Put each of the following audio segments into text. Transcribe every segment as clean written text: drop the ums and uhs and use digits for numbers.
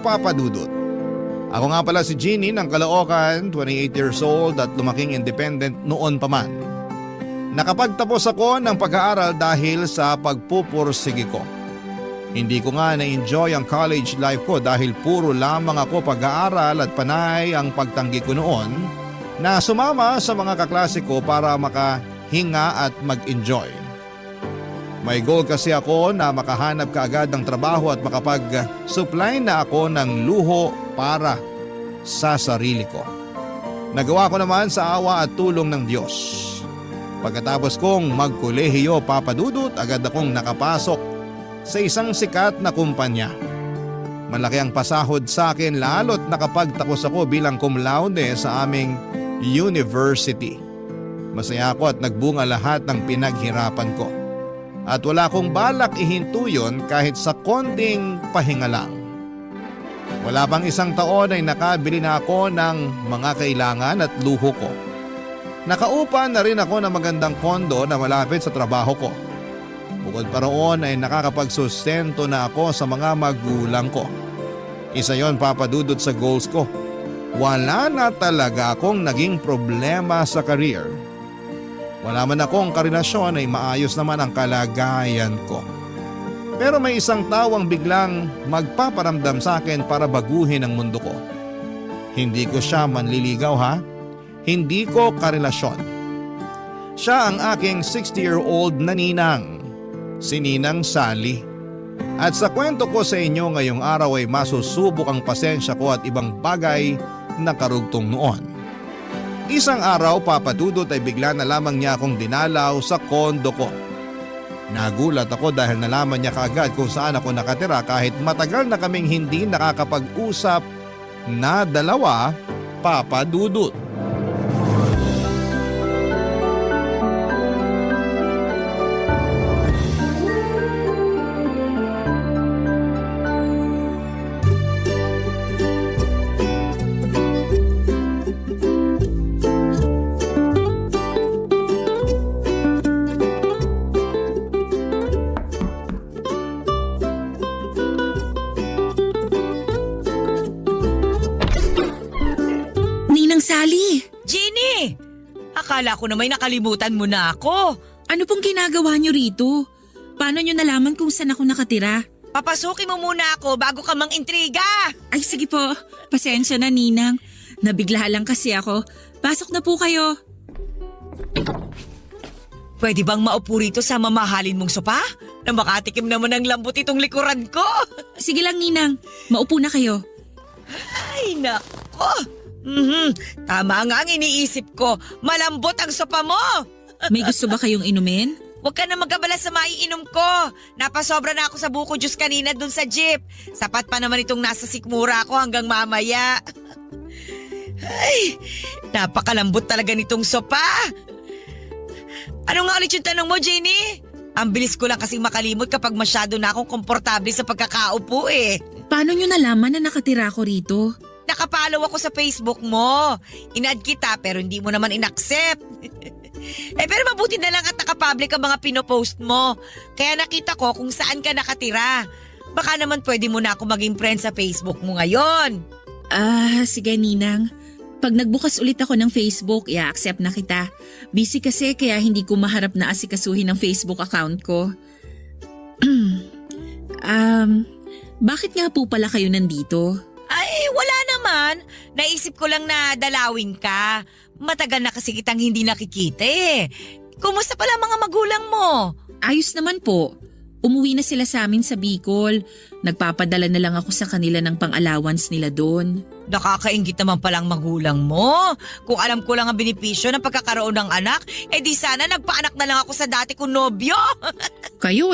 Papa Dudut. Ako nga pala si Jeannie ng Caloocan, 28 years old at lumaking independent noon pa man. Nakapagtapos ako ng pag-aaral dahil sa pagpupursige ko. Hindi ko nga na-enjoy ang college life ko dahil puro lamang ako pag-aaral at panay ang pagtanggi ko noon na sumama sa mga kaklase ko para makahinga at mag-enjoy. May goal kasi ako na makahanap kaagad ng trabaho at makapag-supply na ako ng luho para sa sarili ko. Nagawa ko naman sa awa at tulong ng Diyos. Pagkatapos kong magkolehiyo, Papa Dudut, agad akong nakapasok sa isang sikat na kumpanya. Malaki ang pasahod sa akin lalo't nakapagtapos ako bilang cum laude sa aming university. Masaya ako at nagbunga lahat ng pinaghirapan ko. At wala akong balak ihinto yun kahit sa konting pahinga lang. Wala pang isang taon ay nakabili na ako ng mga kailangan at luho ko. Nakaupa na rin ako ng magandang kondo na malapit sa trabaho ko. Bukod pa roon ay nakakapagsustento na ako sa mga magulang ko. Isa yon, Papa Dudut, sa goals ko. Wala na talaga akong naging problema sa career. Wala man akong karelasyon ay maayos naman ang kalagayan ko. Pero may isang tawang biglang magpaparamdam sa akin para baguhin ang mundo ko. Hindi ko siya manliligaw ha. Hindi ko karelasyon. Siya ang aking 60-year-old na ninang. Si Ninang Sally. At sa kwento ko sa inyo ngayong araw ay masusubok ang pasensya ko at ibang bagay na karugtong noon. Isang araw, Papa Dudut, ay bigla na lamang niya akong dinalaw sa kondo ko. Nagulat ako dahil nalaman niya kaagad kung saan ako nakatira kahit matagal na kaming hindi nakakapag-usap na dalawa, Papa Dudut. Sally! Jeannie! Akala ko na may nakalimutan mo na ako. Ano pong ginagawa niyo rito? Paano niyo nalaman kung saan ako nakatira? Papasukin mo muna ako bago ka mang intriga. Ay sige po, pasensya na Ninang. Nabigla lang kasi ako. Pasok na po kayo. Pwede bang maupo rito sa mamahalin mong sopa? Na makatikim naman ng lambot itong likuran ko. Sige lang Ninang, maupo na kayo. Ay nako! Tama nga ang iniisip ko. Malambot ang sopa mo. May gusto ba kayong inumin? Huwag ka na magabala sa maiinom ko. Napasobra na ako sa buko juice kanina dun sa jeep. Sapat pa naman itong nasa sikmura ko hanggang mamaya. Ay, napakalambot talaga nitong sopa. Ano nga ulit yung tanong mo, Jenny? Ang bilis ko lang kasing makalimot kapag masyado na akong komportable sa pagkakaupo eh. Paano nyo nalaman na nakatira ako rito? Nakapollow ako sa Facebook mo. In-add kita pero hindi mo naman in-accept. Pero mabuti na lang at nakapublic ang mga pinopost mo. Kaya nakita ko kung saan ka nakatira. Baka naman pwede mo na ako maging friend sa Facebook mo ngayon. Sige Ninang. Pag nagbukas ulit ako ng Facebook, i-accept na kita. Busy kasi kaya hindi ko maharap na asikasuhin ang Facebook account ko. Bakit nga po pala kayo nandito? Ay, wala naman. Naisip ko lang na dalawin ka. Matagal na kasi kitang hindi nakikita eh. Kumusta pala mga magulang mo? Ayos naman po. Umuwi na sila sa amin sa Bicol. Nagpapadala na lang ako sa kanila ng pang-allowance nila doon. Nakakaingit naman palang magulang mo. Kung alam ko lang ang benepisyo ng pagkakaroon ng anak, di sana nagpaanak na lang ako sa dati kong nobyo. Kayo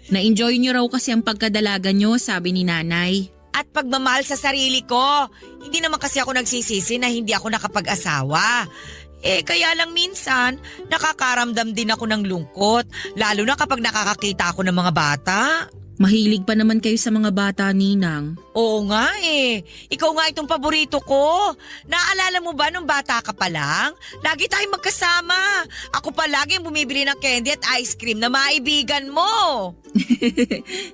na-enjoy nyo raw kasi ang pagkadalaga nyo, sabi ni nanay. At pagmamahal sa sarili ko. Hindi naman kasi ako nagsisisi na hindi ako nakapag-asawa. Kaya lang minsan, nakakaramdam din ako ng lungkot. Lalo na kapag nakakakita ako ng mga bata. Mahilig pa naman kayo sa mga bata, Ninang. Oo nga Ikaw nga itong paborito ko. Naalala mo ba nung bata ka pa lang? Lagi tayong magkasama. Ako pa lagi ang bumibili ng candy at ice cream na maibigan mo.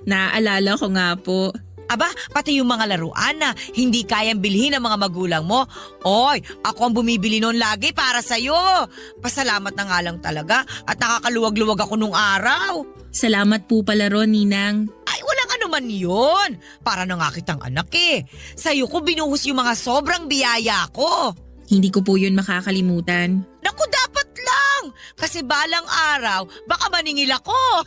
Naaalala ko nga po. Aba, pati yung mga laruan na hindi kayang bilhin ng mga magulang mo. Oy, ako ang bumibili noon lagi para sa'yo. Pasalamat na nga lang talaga at nakakaluwag-luwag ako nung araw. Salamat po pala ron, Ninang. Ay, walang anuman yun. Para na nga kitang anak eh. Sa'yo ko binuhos yung mga sobrang biyaya ko. Hindi ko po yun makakalimutan. Naku, dapat lang. Kasi balang araw, baka maningil ako.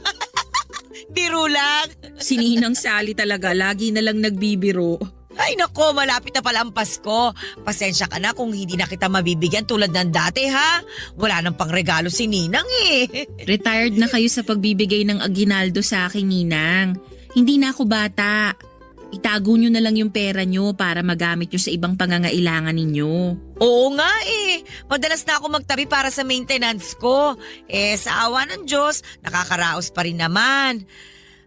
Biro lang. Si Ninang Sally talaga, lagi na lang nagbibiro. Ay nako, malapit na pala ang Pasko. Pasensya ka na kung hindi na kita mabibigyan tulad ng dati ha. Wala nang pangregalo si Ninang eh. Retired na kayo sa pagbibigay ng aginaldo sa akin, Ninang. Hindi na ako bata. Itago nyo na lang yung pera nyo para magamit nyo sa ibang pangangailangan ninyo. Oo nga eh. Madalas na ako magtabi para sa maintenance ko. Eh sa awa ng Diyos, nakakaraos pa rin naman.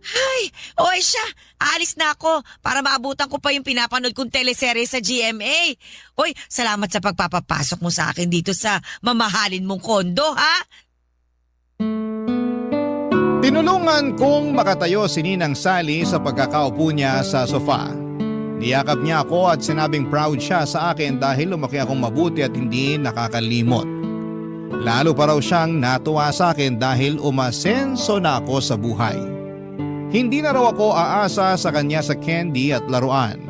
Ay, oy siya, aalis na ako para maabutan ko pa yung pinapanood kong teleserye sa GMA. Oy, salamat sa pagpapapasok mo sa akin dito sa mamahalin mong kondo ha. Tinulungan kong makatayo si Ninang Sally sa pagkakaupo niya sa sofa. Niyakap niya ako at sinabing proud siya sa akin dahil lumaki akong mabuti at hindi nakakalimot. Lalo pa raw siyang natuwa sa akin dahil umasenso na ako sa buhay. Hindi na raw ako aasa sa kanya sa candy at laruan.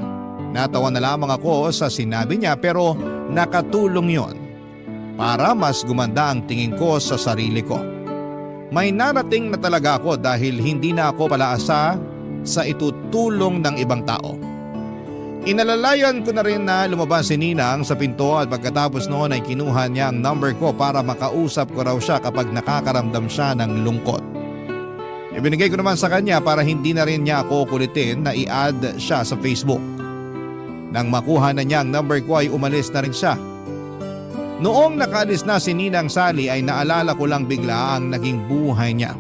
Natawa na lamang ako sa sinabi niya pero nakatulong yon para mas gumanda ang tingin ko sa sarili ko. May narating na talaga ako dahil hindi na ako palaasa sa itutulong ng ibang tao. Inalalayan ko na rin na lumabas si Ninang sa pinto at pagkatapos noon ay kinuha niya ang number ko para makausap ko raw siya kapag nakakaramdam siya ng lungkot. Ibinigay ko naman sa kanya para hindi na rin niya ako kulitin na i-add siya sa Facebook. Nang makuha na niya ang number ko ay umalis na rin siya. Noong nakaalis na si Ninang Sally ay naalala ko lang bigla ang naging buhay niya.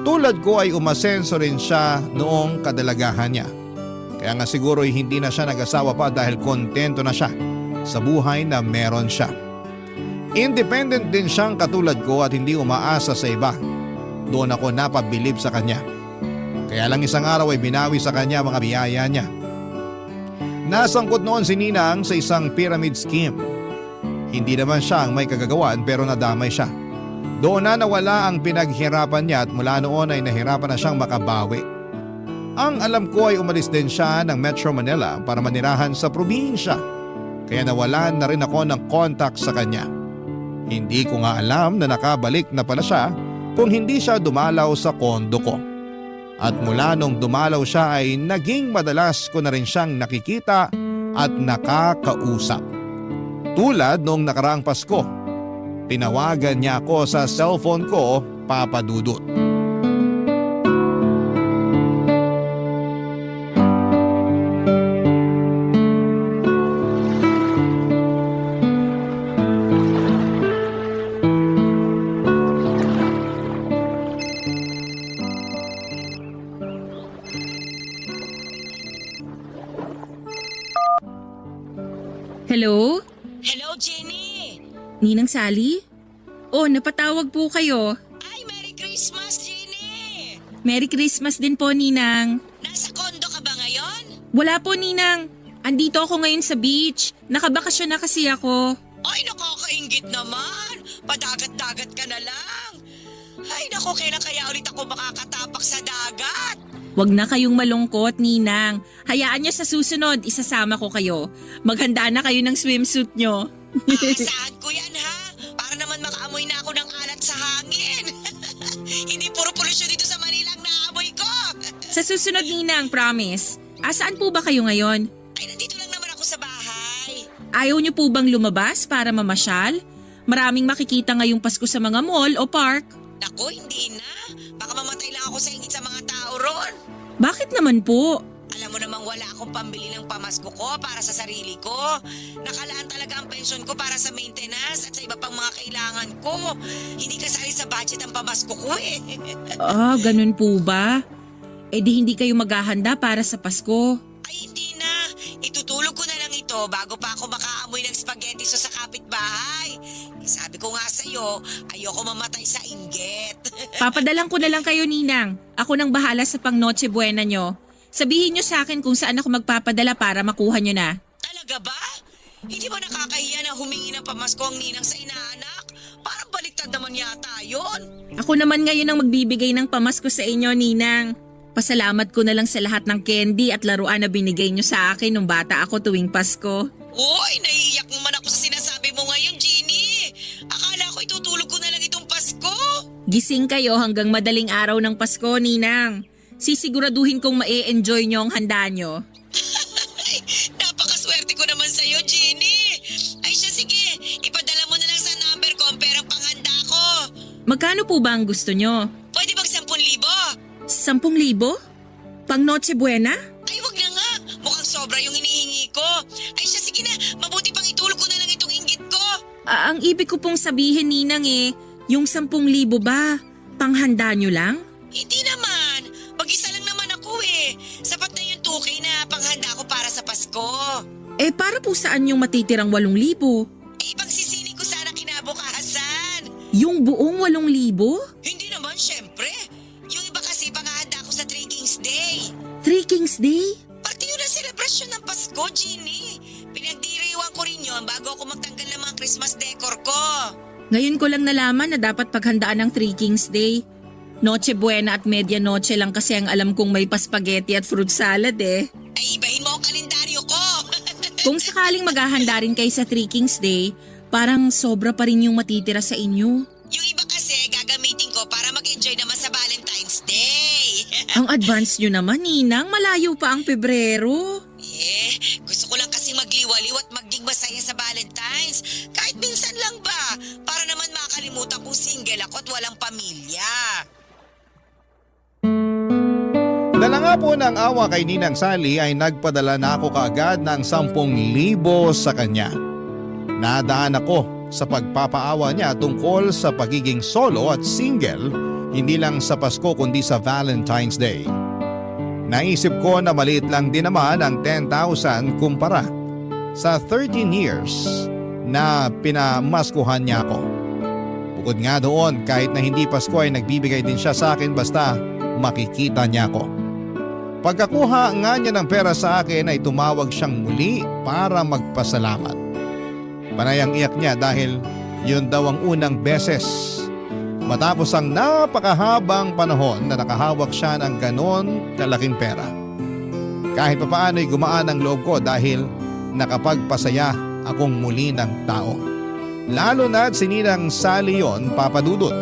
Tulad ko ay umasenso rin siya noong kadalagahan niya. Kaya nga siguro ay hindi na siya nag-asawa pa dahil kontento na siya sa buhay na meron siya. Independent din siyang katulad ko at hindi umaasa sa iba. Doon ako napabilib sa kanya. Kaya lang isang araw ay binawi sa kanya mga biyaya niya. Nasangkot noon si Ninang sa isang pyramid scheme. Hindi naman siya ang may kagagawan pero nadamay siya. Doon na nawala ang pinaghirapan niya at mula noon ay nahirapan na siyang makabawi. Ang alam ko ay umalis din siya ng Metro Manila para manirahan sa probinsya. Kaya nawalan na rin ako ng contact sa kanya. Hindi ko nga alam na nakabalik na pala siya kung hindi siya dumalaw sa kondo ko. At mula nung dumalaw siya ay naging madalas ko na rin siyang nakikita at nakakausap. Tulad noong nakaraang Pasko, tinawagan niya ako sa cellphone ko, Papa Dudut. Hello? Hello, Jenny! Ninang Sally? Oh, napatawag po kayo. Ay, Merry Christmas, Jenny! Merry Christmas din po, Ninang. Nasa kondo ka ba ngayon? Wala po, Ninang. Andito ako ngayon sa beach. Nakabakasyon na kasi ako. Ay, nakakaingit naman! Padagat-dagat ka na lang! Ay, naku, kailan kaya ulit ako makakatapak sa dagat? Huwag na kayong malungkot, Ninang. Hayaan niyo sa susunod, isasama ko kayo. Maghanda na kayo ng swimsuit nyo. Aasahan ko yan, ha? Para naman makaamoy na ako ng alat sa hangin. Hindi puro polusyon dito sa Manila ang naamoy ko. Sa susunod, Ninang, promise. Asaan po ba kayo ngayon? Ay, nandito lang naman ako sa bahay. Ayaw niyo po bang lumabas para mamasyal? Maraming makikita ngayong Pasko sa mga mall o park. Naku, hindi na. Baka mamatay lang ako sa ingit sa mga tao ron. Bakit naman po? Alam mo namang wala akong pambili ng pamasko ko para sa sarili ko. Nakalaan talaga ang pensyon ko para sa maintenance at sa iba pang mga kailangan ko. Hindi kasali sa budget ang pamasko ko eh. Ah, ganun po ba? Eh di hindi kayo maghahanda para sa Pasko. Ay, hindi na. Itutulog ko na lang ito bago pa ako makaamoy ng spaghetti sa kapitbahay. Eh, sabi ko nga sa'yo, ayoko mamatay sa inggit. Papadalang ko na lang kayo, Ninang. Ako nang bahala sa pang Noche Buena nyo. Sabihin nyo sa akin kung saan ako magpapadala para makuha nyo na. Talaga ba? Hindi ba nakakahiya na humingi ng pamasko ang ninang sa inaanak? Parang baliktad naman yata yon. Ako naman ngayon ang magbibigay ng pamasko sa inyo, Ninang. Pasalamat ko na lang sa lahat ng candy at laruan na binigay nyo sa akin nung bata ako tuwing Pasko. Uy, naiiyak naman ako sa sinasabi mo ngayon, Jeannie. Akala ko itutulog ko na lang itong Pasko. Gising kayo hanggang madaling araw ng Pasko, Ninang. Sisiguraduhin kong ma-enjoy nyo ang handa nyo. Ay, napakaswerte ko naman sa'yo, Jeannie. Ay siya, sige. Ipadala mo na lang sa number ko ang perang panghanda ko. Magkano po ba ang gusto nyo? Pwede bang 10,000? 10,000? Pang Noche Buena? Ay, wag na nga. Mukhang sobra yung hinihingi ko. Ay siya, sige na. Mabuti pang itulog ko na lang itong inggit ko. Ang ibig ko pong sabihin, Ninang yung 10,000 ba? Panghanda nyo lang? Hindi naman. Mag-isa lang naman ako eh. Sapat na yung 2K na panghanda ko para sa Pasko. Para po saan yung matitirang 8,000? Ipagsisini ko sana kinabukasan. Yung buong 8,000? Hindi naman, syempre. Yung iba kasi panghanda ko sa Three Kings Day. Three Kings Day? Pati yun ang selebrasyon ng Pasko, Jeannie. Pinagdiriwang ko rin yun bago ako magtanggal ng mga Christmas decor ko. Ngayon ko lang nalaman na dapat paghandaan ng Three Kings Day. Noche Buena at Medianoche lang kasi ang alam kong may paspageti at fruit salad Ay, ibahin mo ang kalendaryo ko. Kung sakaling maghahanda rin kayo sa Three Kings Day, parang sobra pa rin yung matitira sa inyo. Yung iba kasi gagamitin ko para mag-enjoy naman sa Valentine's Day. Ang advance nyo naman, Ninang. Malayo pa ang Pebrero. Gusto ko lang kasing magliwaliw at maging masaya sa Valentine's. Kahit minsan lang ba, para naman makalimutan kong single ako at walang pamilya. Dala nga po ng awa kay Ninang Sally ay nagpadala na ako kaagad ng 10,000 sa kanya. Nadaan ako sa pagpapaawa niya tungkol sa pagiging solo at single, hindi lang sa Pasko kundi sa Valentine's Day. Naisip ko na maliit lang din naman ang 10,000 kumpara sa 13 years na pinamaskuhan niya ako. Bukod nga doon, kahit na hindi Pasko ay nagbibigay din siya sa akin basta makikita niya ako. Pagkakuha nga niya ng pera sa akin ay tumawag siyang muli para magpasalamat. Panay ang iyak niya dahil yun daw ang unang beses matapos ang napakahabang panahon na nakahawak siya ng ganon kalaking pera. Kahit papaano ay gumaan ang loob ko dahil nakapagpasaya akong muli ng tao. Lalo na't si Ninang Sally yon, Papa Dudut.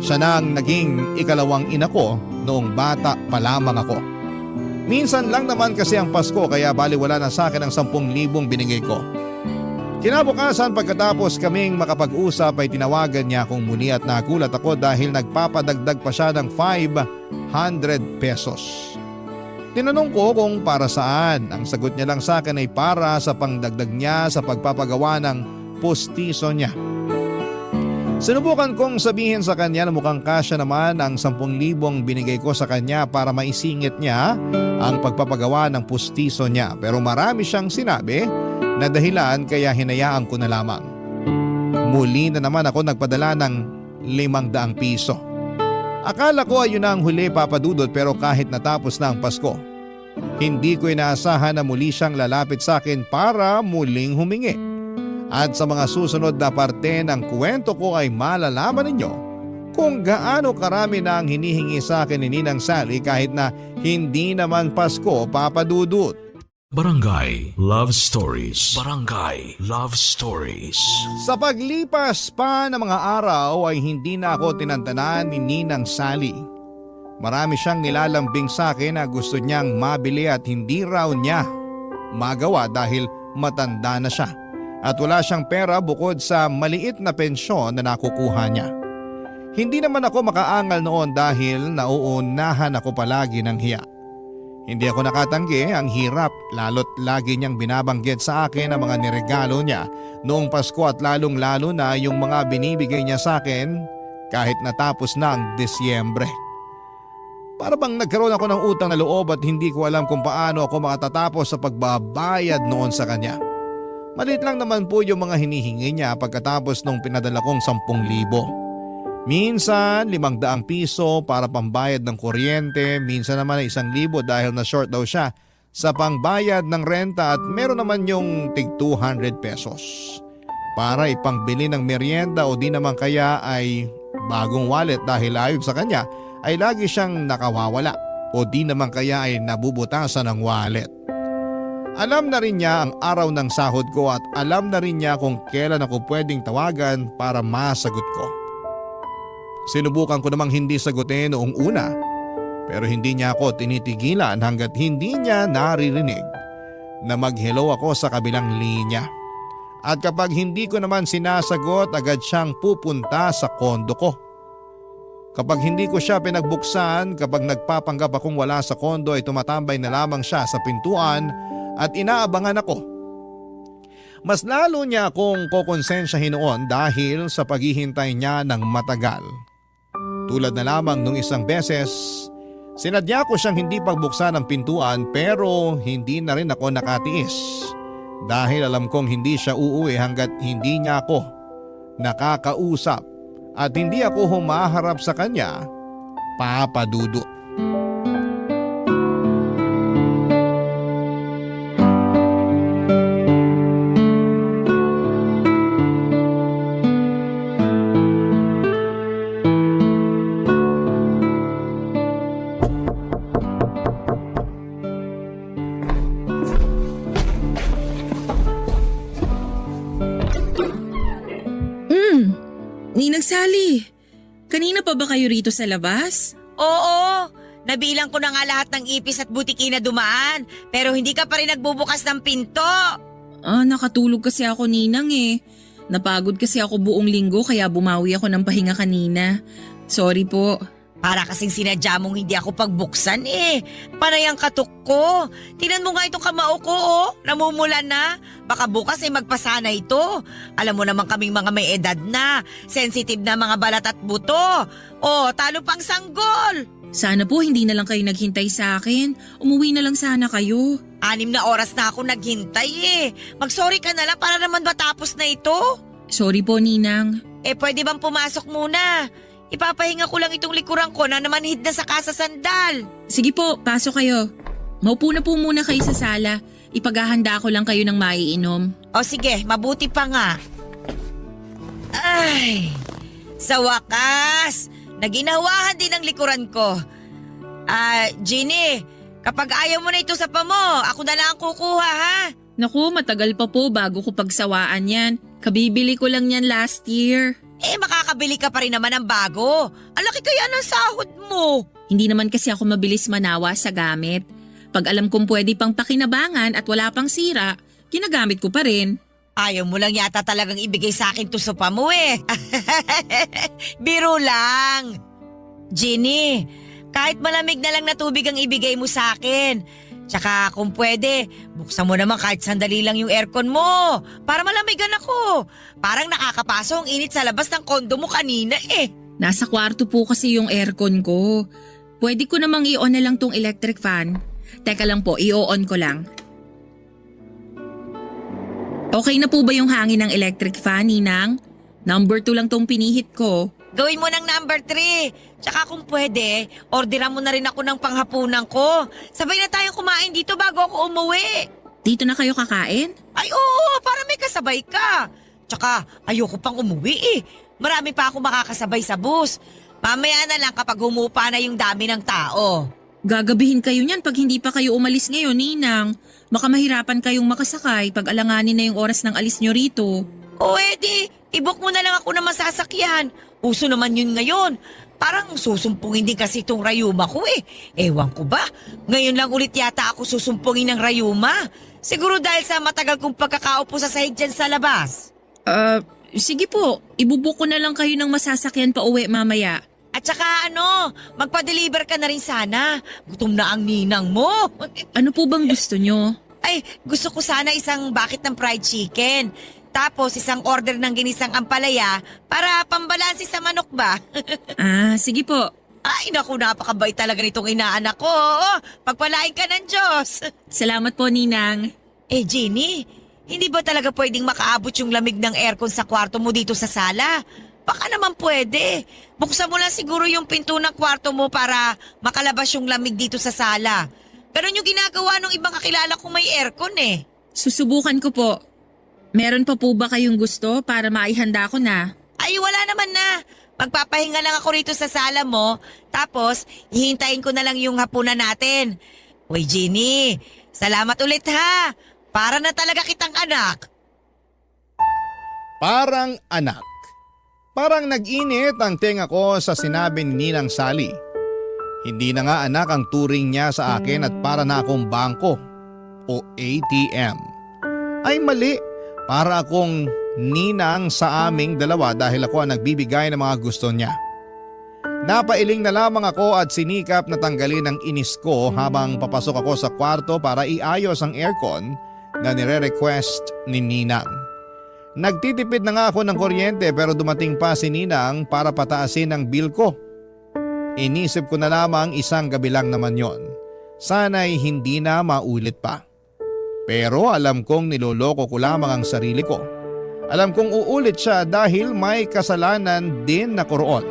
Siya na ang naging ikalawang ina ko noong bata pa lamang ako. Minsan lang naman kasi ang Pasko kaya baliwala na sa akin ang 10,000 binigay ko. Kinabukasan pagkatapos kaming makapag-usap ay tinawagan niya akong muli at nagulat ako dahil nagpapadagdag pa siya ng 500 pesos. Tinanong ko kung para saan. Ang sagot niya lang sa akin ay para sa pangdagdag niya sa pagpapagawa ng pustiso niya. Sinubukan kong sabihin sa kanya na mukhang kasya naman ang 10,000 binigay ko sa kanya para maisingit niya ang pagpapagawa ng pustiso niya, pero marami siyang sinabi na dahilan kaya hinayaan ko na lamang. Muli na naman ako nagpadala ng 500 piso. Akala ko ayun na ang huli, Papa Dudut, pero kahit natapos na ang Pasko, hindi ko inaasahan na muli siyang lalapit sa akin para muling humingi. At sa mga susunod na parte ng kwento ko ay malalaman ninyo kung gaano karami na ang hinihingi sa akin ni Ninang Sally kahit na hindi naman Pasko, Papa Dudut. Barangay Love Stories. Barangay Love Stories. Sa paglipas pa ng mga araw ay hindi na ako tinantanan ni Ninang Sally. Marami siyang nilalambing sa akin na gusto niyang mabili at hindi raw niya magawa dahil matanda na siya. At wala siyang pera bukod sa maliit na pensyon na nakukuha niya. Hindi naman ako makaangal noon dahil nauunahan ako palagi ng hiya. Hindi ako nakatanggi ang hirap lalo't lagi niyang binabanggit sa akin ang mga niregalo niya noong Pasko at lalong-lalo na yung mga binibigay niya sa akin kahit natapos na ang Disyembre. Para bang nagkaroon ako ng utang na loob at hindi ko alam kung paano ako makatatapos sa pagbabayad noon sa kanya. Maliit lang naman po yung mga hinihingi niya pagkatapos nung pinadala kong 10,000. Minsan 500 piso para pambayad ng kuryente, minsan naman ay 1,000 dahil na short daw siya sa pangbayad ng renta at meron naman yung tig 200 pesos para ipangbili ng merienda o di naman kaya ay bagong wallet dahil ayon sa kanya ay lagi siyang nakawawala o di naman kaya ay nabubutasan ng wallet. Alam na rin niya ang araw ng sahod ko at alam na rin niya kung kailan ako pwedeng tawagan para masagot ko. Sinubukan ko namang hindi sagutin noong una pero hindi niya ako tinitigilan hanggat hindi niya naririnig na mag-hello ako sa kabilang linya. At kapag hindi ko naman sinasagot, agad siyang pupunta sa kondo ko. Kapag hindi ko siya pinagbuksan, kapag nagpapanggap akong wala sa kondo ay tumatambay na lamang siya sa pintuan at inaabangan ako. Mas lalo niya akong kokonsensyahin noon dahil sa paghihintay niya ng matagal. Tulad na lamang nung isang beses, sinadya ko siyang hindi pagbuksan ng pintuan pero hindi na rin ako nakatiis. Dahil alam kong hindi siya uuwi hanggat hindi niya ako nakakausap at hindi ako humaharap sa kanya, Papa Dudut. Ninang Sally, kanina pa ba kayo rito sa labas? Oo, nabilang ko na nga lahat ng ipis at butiki na dumaan pero hindi ka pa rin nagbubukas ng pinto. Nakatulog kasi ako ninang eh. Napagod kasi ako buong linggo kaya bumawi ako ng pahinga kanina. Sorry po. Para kasing sinadya mong hindi ako pagbuksan eh. Panay ang katok ko. Tingnan mo nga itong kamao ko oh. Namumula na. Baka bukas ay magpasana ito. Alam mo naman kaming mga may edad na. Sensitive na mga balat at buto. Oh, talo pang sanggol. Sana po hindi na lang kayo naghintay sa akin. Umuwi na lang sana kayo. 6 na oras na ako naghintay eh. Mag-sorry ka na lang para naman matapos na ito. Sorry po, Ninang. Pwede bang pumasok muna? Ipapahinga ko lang itong likuran ko na namanhid na sa kasasandal. Sige po, pasok kayo. Maupo na po muna kayo sa sala. Ipaghahanda ko lang kayo ng maiinom. O sige, mabuti pa nga. Ay, sa wakas, naginawahan din ang likuran ko. Ginny, kapag ayaw mo na ito sa pamo, ako na lang ang kukuha ha. Naku, matagal pa po bago ko pagsawaan yan. Kabibili ko lang yan last year. Makakabili ka pa rin naman ng bago. Ang laki kaya ng sahod mo. Hindi naman kasi ako mabilis manawa sa gamit. Pag alam kong pwede pang pakinabangan at wala pang sira, ginagamit ko pa rin. Ayaw mo lang yata talagang ibigay sa akin to sopa mo eh. Biro lang. Ginny, kahit malamig na lang na tubig ang ibigay mo sa akin. Tsaka kung pwede, buksan mo naman kahit sandali lang yung aircon mo para malamigan ako. Parang nakakapaso ang init sa labas ng kondo mo kanina eh. Nasa kwarto po kasi yung aircon ko. Pwede ko namang i-on na lang tong electric fan. Teka lang po, i-on ko lang. Okay na po ba yung hangin ng electric fan, Ninang? Number 2 lang tong pinihit ko. Gawin mo ng number 3. Tsaka kung pwede, orderan mo na rin ako ng panghapunan ko. Sabay na tayong kumain dito bago ako umuwi. Dito na kayo kakain? Ay oo, para may kasabay ka. Tsaka ayoko pang umuwi eh. Marami pa ako makakasabay sa bus. Mamaya na lang kapag humupa na yung dami ng tao. Gagabihin kayo niyan pag hindi pa kayo umalis ngayon, Ninang. Baka mahirapan kayong makasakay pag alanganin na yung oras ng alis nyo rito. O edi, i-book mo na lang ako ng masasakyan. Uso naman yun ngayon. Parang susumpungin din kasi itong rayuma ko eh. Ewan ko ba? Ngayon lang ulit yata ako susumpungin ng rayuma. Siguro dahil sa matagal kong pagkakaupo sa sahig dyan sa labas. Sige po. Ibubuk ko na lang kayo ng masasakyan pa uwi mamaya. At saka magpa-deliver ka na rin sana. Gutom na ang ninang mo. Ano po bang gusto nyo? Ay, gusto ko sana isang bucket ng fried chicken. Tapos isang order ng ginisang ampalaya para pambalansi sa manok ba? Sige po. Ay, naku, napakabait talaga nitong inaanak ko. Pagpalain ka ng Diyos. Salamat po, Ninang. Ginny, hindi ba talaga pwedeng makaabot yung lamig ng aircon sa kwarto mo dito sa sala? Baka naman pwede. Buksan mo lang siguro yung pinto ng kwarto mo para makalabas yung lamig dito sa sala. Ganon yung ginagawa ng ibang kakilala kong may aircon eh. Susubukan ko po. Meron pa po ba kayong gusto para maihanda ko na? Ay, wala naman na. Magpapahinga lang ako rito sa sala mo. Tapos, hihintayin ko na lang yung hapunan natin. Uy, Jeannie, salamat ulit ha. Para na talaga kitang anak. Parang anak. Parang nag-init ang tenga ko sa sinabi ni Ninang Sally. Hindi na nga anak ang turing niya sa akin at para na akong bangko o ATM. Ay mali, para akong ninang sa aming dalawa dahil ako ang nagbibigay ng mga gusto niya. Napailing na lamang ako at sinikap na tanggalin ang inis ko habang papasok ako sa kwarto para iayos ang aircon na nire-request ni Ninang. Nagtitipid na nga ako ng kuryente pero dumating pa si Ninang para pataasin ang bill ko. Inisip ko na lamang isang gabi lang naman yon. Sana'y hindi na maulit pa. Pero alam kong niloloko ko lamang ang sarili ko. Alam kong uulit siya dahil may kasalanan din na roon.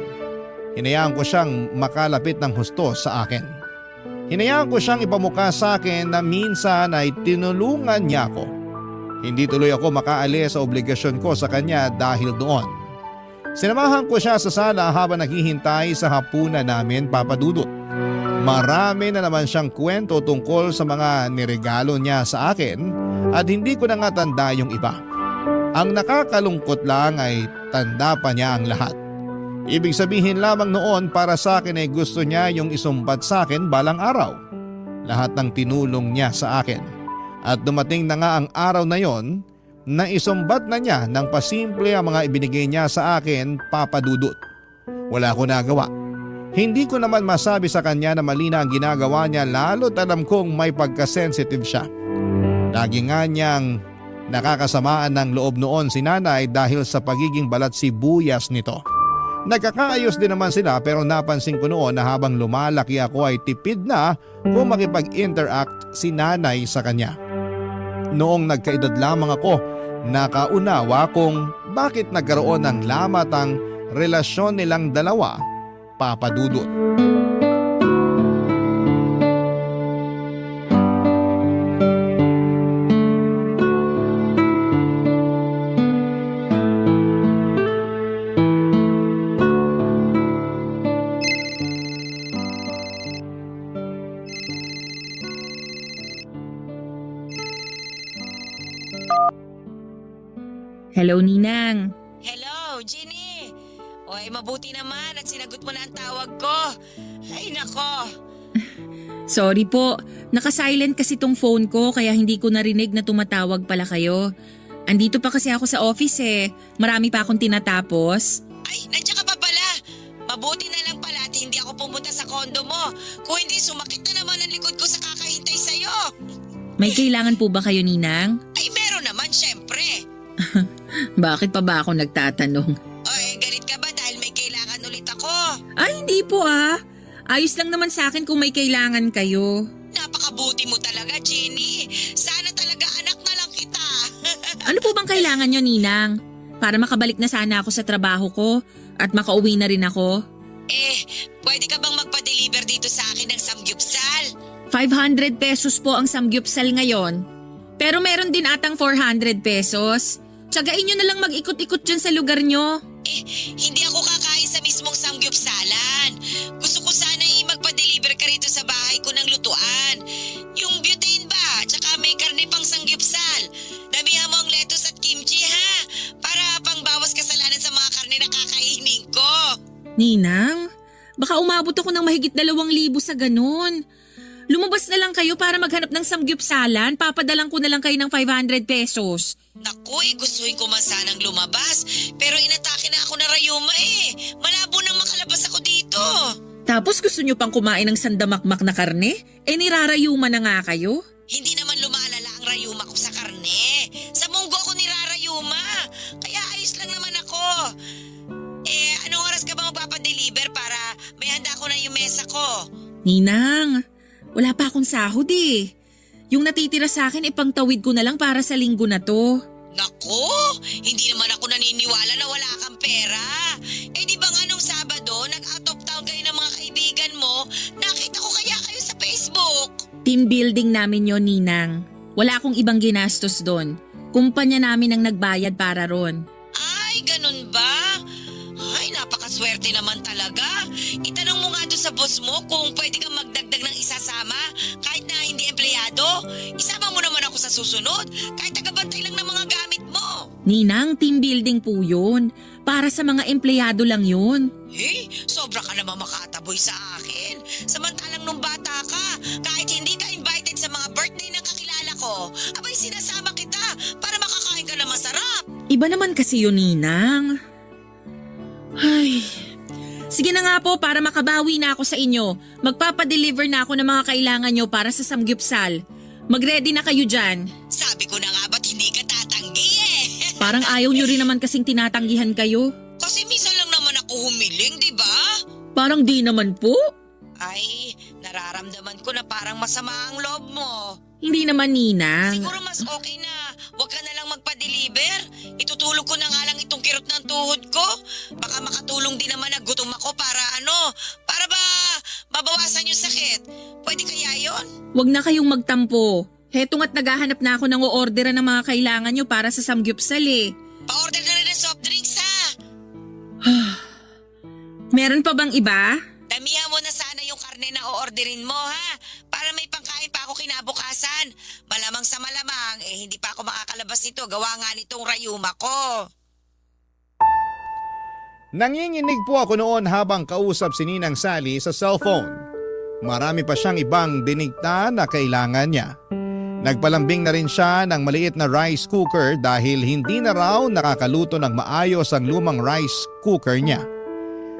Hinayaan ko siyang makalapit ng husto sa akin. Hinayaan ko siyang ipamukha sa akin na minsan ay tinulungan niya ako. Hindi tuloy ako makaalis sa obligasyon ko sa kanya dahil doon. Sinamahan ko siya sa sala habang naghihintay sa hapunan namin, Papa Dudut. Marami na naman siyang kwento tungkol sa mga niregalo niya sa akin at hindi ko na nga tanda yung iba. Ang nakakalungkot lang ay tanda pa niya ang lahat. Ibig sabihin lamang noon para sa akin ay gusto niya yung isumbat sa akin balang araw. Lahat ng tinulong niya sa akin. At dumating na nga ang araw na yon na isumbat na niya ng pasimple ang mga ibinigay niya sa akin, Papa Dudut. Wala ko nagawa. Hindi ko naman masabi sa kanya na mali na ang ginagawa niya lalo't alam kong may pagkasensitive siya. Lagi nga niyang nakakasamaan ng loob noon si nanay dahil sa pagiging balat sibuyas nito. Nagkakaayos din naman sila pero napansin ko noon na habang lumalaki ako ay tipid na kung makipag-interact si nanay sa kanya. Noong nagkaedad lamang ako, nakaunawa kung bakit nagkaroon ng lamat ang relasyon nilang dalawa, Papa Dudut. Hello, Ninang. Hello, Jeannie. Oy, mabuti naman at sinagot mo na ang tawag ko. Ay, nako. Sorry po, naka-silent kasi tong phone ko kaya hindi ko narinig na tumatawag pala kayo. Andito pa kasi ako sa office eh. Marami pa akong tinatapos. Ay, nandiyan ka pa pala. Mabuti na lang pala at hindi ako pumunta sa kondo mo. Kung hindi, sumakit na naman ang likod ko sa kakahintay sa'yo. May kailangan po ba kayo, Ninang? Ay, meron naman, syempre. Bakit pa ba ako nagtatanong? Oy, galit ka ba dahil may kailangan ulit ako? Ay, hindi po ah. Ayos lang naman sa akin kung may kailangan kayo. Napakabuti mo talaga, Jeannie. Sana talaga anak na lang kita. Ano po bang kailangan nyo, Ninang? Para makabalik na sana ako sa trabaho ko at makauwi na rin ako. Pwede ka bang magpa-deliver dito sa akin ng samgyupsal? 500 pesos po ang samgyupsal ngayon. Pero meron din atang 400 pesos. Tsagain nyo na lang mag-ikot-ikot dyan sa lugar nyo. Hindi ako kakain sa mismong samgyupsalan. Gusto ko sana magpa-deliver ka rito sa bahay ko ng lutuan. Yung butane ba? Tsaka may karne pang samgyupsal. Damihan mo ang lettuce at kimchi ha. Para pangbawas kasalanan sa mga karne na kakainin ko. Ninang, baka umabot ako ng mahigit 2,000 sa ganun. Lumabas na lang kayo para maghanap ng samgyupsalan. Papadalang ko na lang kayo ng 500 pesos. Naku, gustuhin ko man sanang lumabas. Pero inatake na ako na rayuma Malabo nang makalabas ako dito. Tapos gusto nyo pang kumain ng sandamakmak na karne? Nirarayuma na nga kayo. Hindi naman lumalala ang rayuma ko sa karne. Sa munggo ako nirarayuma. Kaya ayos lang naman ako. Anong oras ka ba magpapadeliver para may handa ko na yung mesa ko? Ninang, wala pa akong sahod eh. Yung natitira sa akin ipangtawid ko na lang para sa linggo na to. Naku, hindi naman ako naniniwala na wala kang pera. Eh di ba nga nung Sabado, nag-out of town kayo ng mga kaibigan mo, nakita ko kaya kayo sa Facebook. Team building namin yon, Ninang. Wala akong ibang ginastos doon. Kumpanya namin ang nagbayad para ron. Ay, ganun ba? Ay, napakaswerte naman talaga. Itanong mo nga doon sa boss mo kung pwede kang magdagdag ng isasama kahit na hindi empleyado. Isama mo naman ako sa susunod kahit tagabantay lang ng mga gamit mo. Ninang, team building po yun. Para sa mga empleyado lang yun. Eh, sobra ka naman makataboy sa akin. Samantalang nung bata ka, kahit hindi ka invited sa mga birthday ng kakilala ko, abay sinasama kita para makakain ka na masarap. Iba naman kasi yun, Ninang. Ay, sige na nga po para makabawi na ako sa inyo. Magpapadeliver na ako ng mga kailangan nyo para sa samgyupsal. Mag-ready na kayo dyan. Sabi ko na nga ba't hindi ka tatanggi eh. Parang ayaw nyo rin naman kasing tinatanggihan kayo. Kasi minsan lang naman ako humiling, di ba? Parang di naman po. Ay, nararamdaman ko na parang masama ang loob mo. Hindi naman, Ninang. Siguro mas okay na huwag ka na lang magpa-deliver. Itutulog ko na nga lang itong kirot ng tuhod ko. Baka makatulong din naman na gutom ako para para ba mabawasan yung sakit. Pwede kaya yon? Huwag na kayong magtampo. Heto nga't naghahanap na ako ng o-orderan ng mga kailangan nyo para sa samgyupsal eh. Pa-order na rin ng soft drinks ha. Meron pa bang iba? Damihan mo na sana yung karne na o-orderin mo ha. Para may pangkain pa ako kinabukasan. Malamang sa malamang, hindi pa ako makakalabas nito. Gawa nga nitong rayuma ko. Nanginginig po ako noon habang kausap si Ninang Sally sa cellphone. Marami pa siyang ibang dinigta na kailangan niya. Nagpalambing na rin siya ng maliit na rice cooker dahil hindi na raw nakakaluto ng maayos ang lumang rice cooker niya.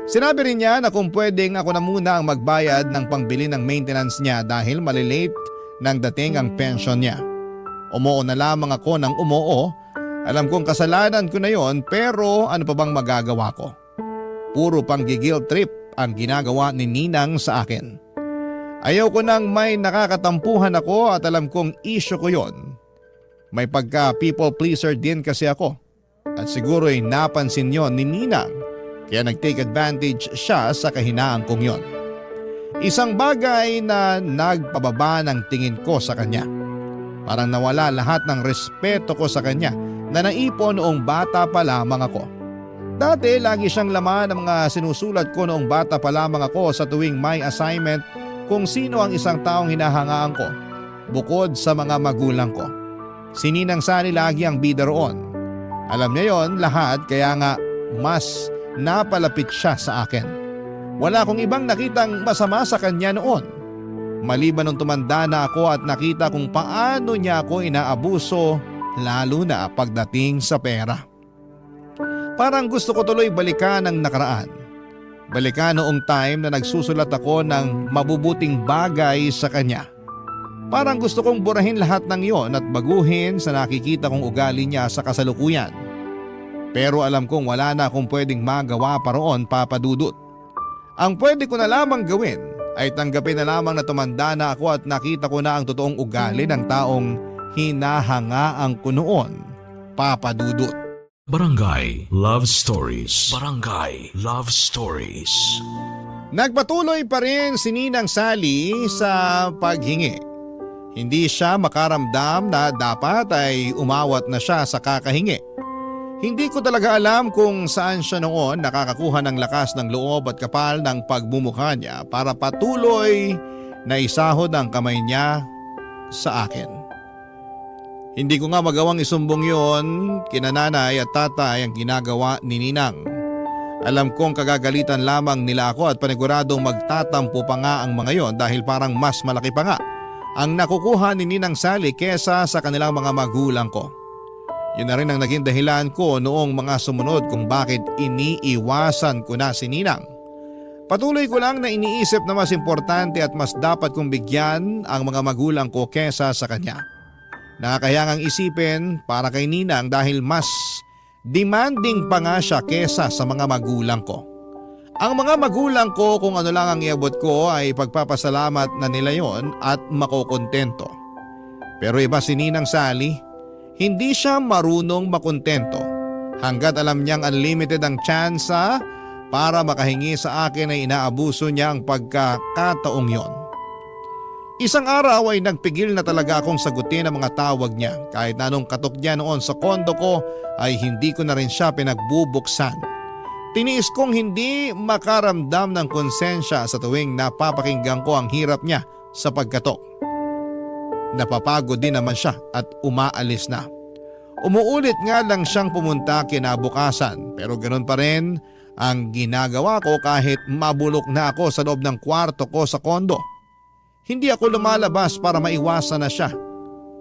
Sinabi rin niya na kung pwedeng ako na muna ang magbayad ng pangbili ng maintenance niya dahil malilate nang dating ang pension niya. Umoo na lamang ako ng umoo. Alam kong kasalanan ko na yon pero ano pa bang magagawa ko? Puro panggigil trip ang ginagawa ni Ninang sa akin. Ayaw ko nang may nakakatampuhan ako at alam kong issue ko yon. May pagka people pleaser din kasi ako. At siguro'y napansin yon ni Ninang kaya nag-take advantage siya sa kahinaan kong yon. Isang bagay na nagpababa ng tingin ko sa kanya. Parang nawala lahat ng respeto ko sa kanya na naipon noong bata pa lamang ako. Dati lagi siyang laman ng mga sinusulat ko noong bata pa lamang ako sa tuwing may assignment kung sino ang isang taong hinahangaan ko bukod sa mga magulang ko. Si Ninang Sally lagi ang bida roon. Alam niya yon lahat kaya nga mas napalapit siya sa akin. Wala akong ibang nakitang masama sa kanya noon. Maliban nung tumanda na ako at nakita kung paano niya ako inaabuso lalo na pagdating sa pera. Parang gusto ko tuloy balikan ang nakaraan. Balikan noong time na nagsusulat ako ng mabubuting bagay sa kanya. Parang gusto kong burahin lahat ng yon at baguhin sa nakikita kong ugali niya sa kasalukuyan. Pero alam kong wala na akong pwedeng magawa pa roon, Papa Dudut. Ang pwede ko na lamang gawin ay tanggapin na lamang na tumanda na ako at nakita ko na ang totoong ugali ng taong hinahangaan ko noon, Papa Dudut. Barangay Love Stories. Barangay Love Stories. Nagpatuloy pa rin si Ninang Sally sa paghingi. Hindi siya makaramdam na dapat ay umawat na siya sa kakahingi. Hindi ko talaga alam kung saan siya noon nakakakuha ng lakas ng loob at kapal ng pagmumukha niya para patuloy na isahod ang kamay niya sa akin. Hindi ko nga magawang isumbong yon kina nanay at tatay ang ginagawa ni Ninang. Alam kong kagagalitan lamang nila ako at paniguradong magtatampo pa nga ang mga yon dahil parang mas malaki pa nga ang nakukuha ni Ninang Sally kesa sa kanilang mga magulang ko. Yun na rin ang naging dahilan ko noong mga sumunod kung bakit iniiwasan ko na si Ninang. Patuloy ko lang na iniisip na mas importante at mas dapat kong bigyan ang mga magulang ko kesa sa kanya. Nakakayangang isipin para kay Ninang dahil mas demanding pa nga siya kesa sa mga magulang ko. Ang mga magulang ko kung ano lang ang iabot ko ay pagpapasalamat na nila yon at makokontento. Pero iba si Ninang Sally. Hindi siya marunong makontento hanggat alam niyang unlimited ang tsansa para makahingi sa akin ay inaabuso niya ang pagkakataong yon. Isang araw ay nagpigil na talaga akong sagutin ang mga tawag niya. Kahit na anong katok niya noon sa kondo ko ay hindi ko na rin siya pinagbubuksan. Tiniis kong hindi makaramdam ng konsensya sa tuwing napapakinggan ko ang hirap niya sa pagkatok. Napapagod din naman siya at umaalis na. Umuulit nga lang siyang pumunta kinabukasan pero ganoon pa rin ang ginagawa ko kahit mabulok na ako sa loob ng kwarto ko sa kondo. Hindi ako lumalabas para maiwasan na siya.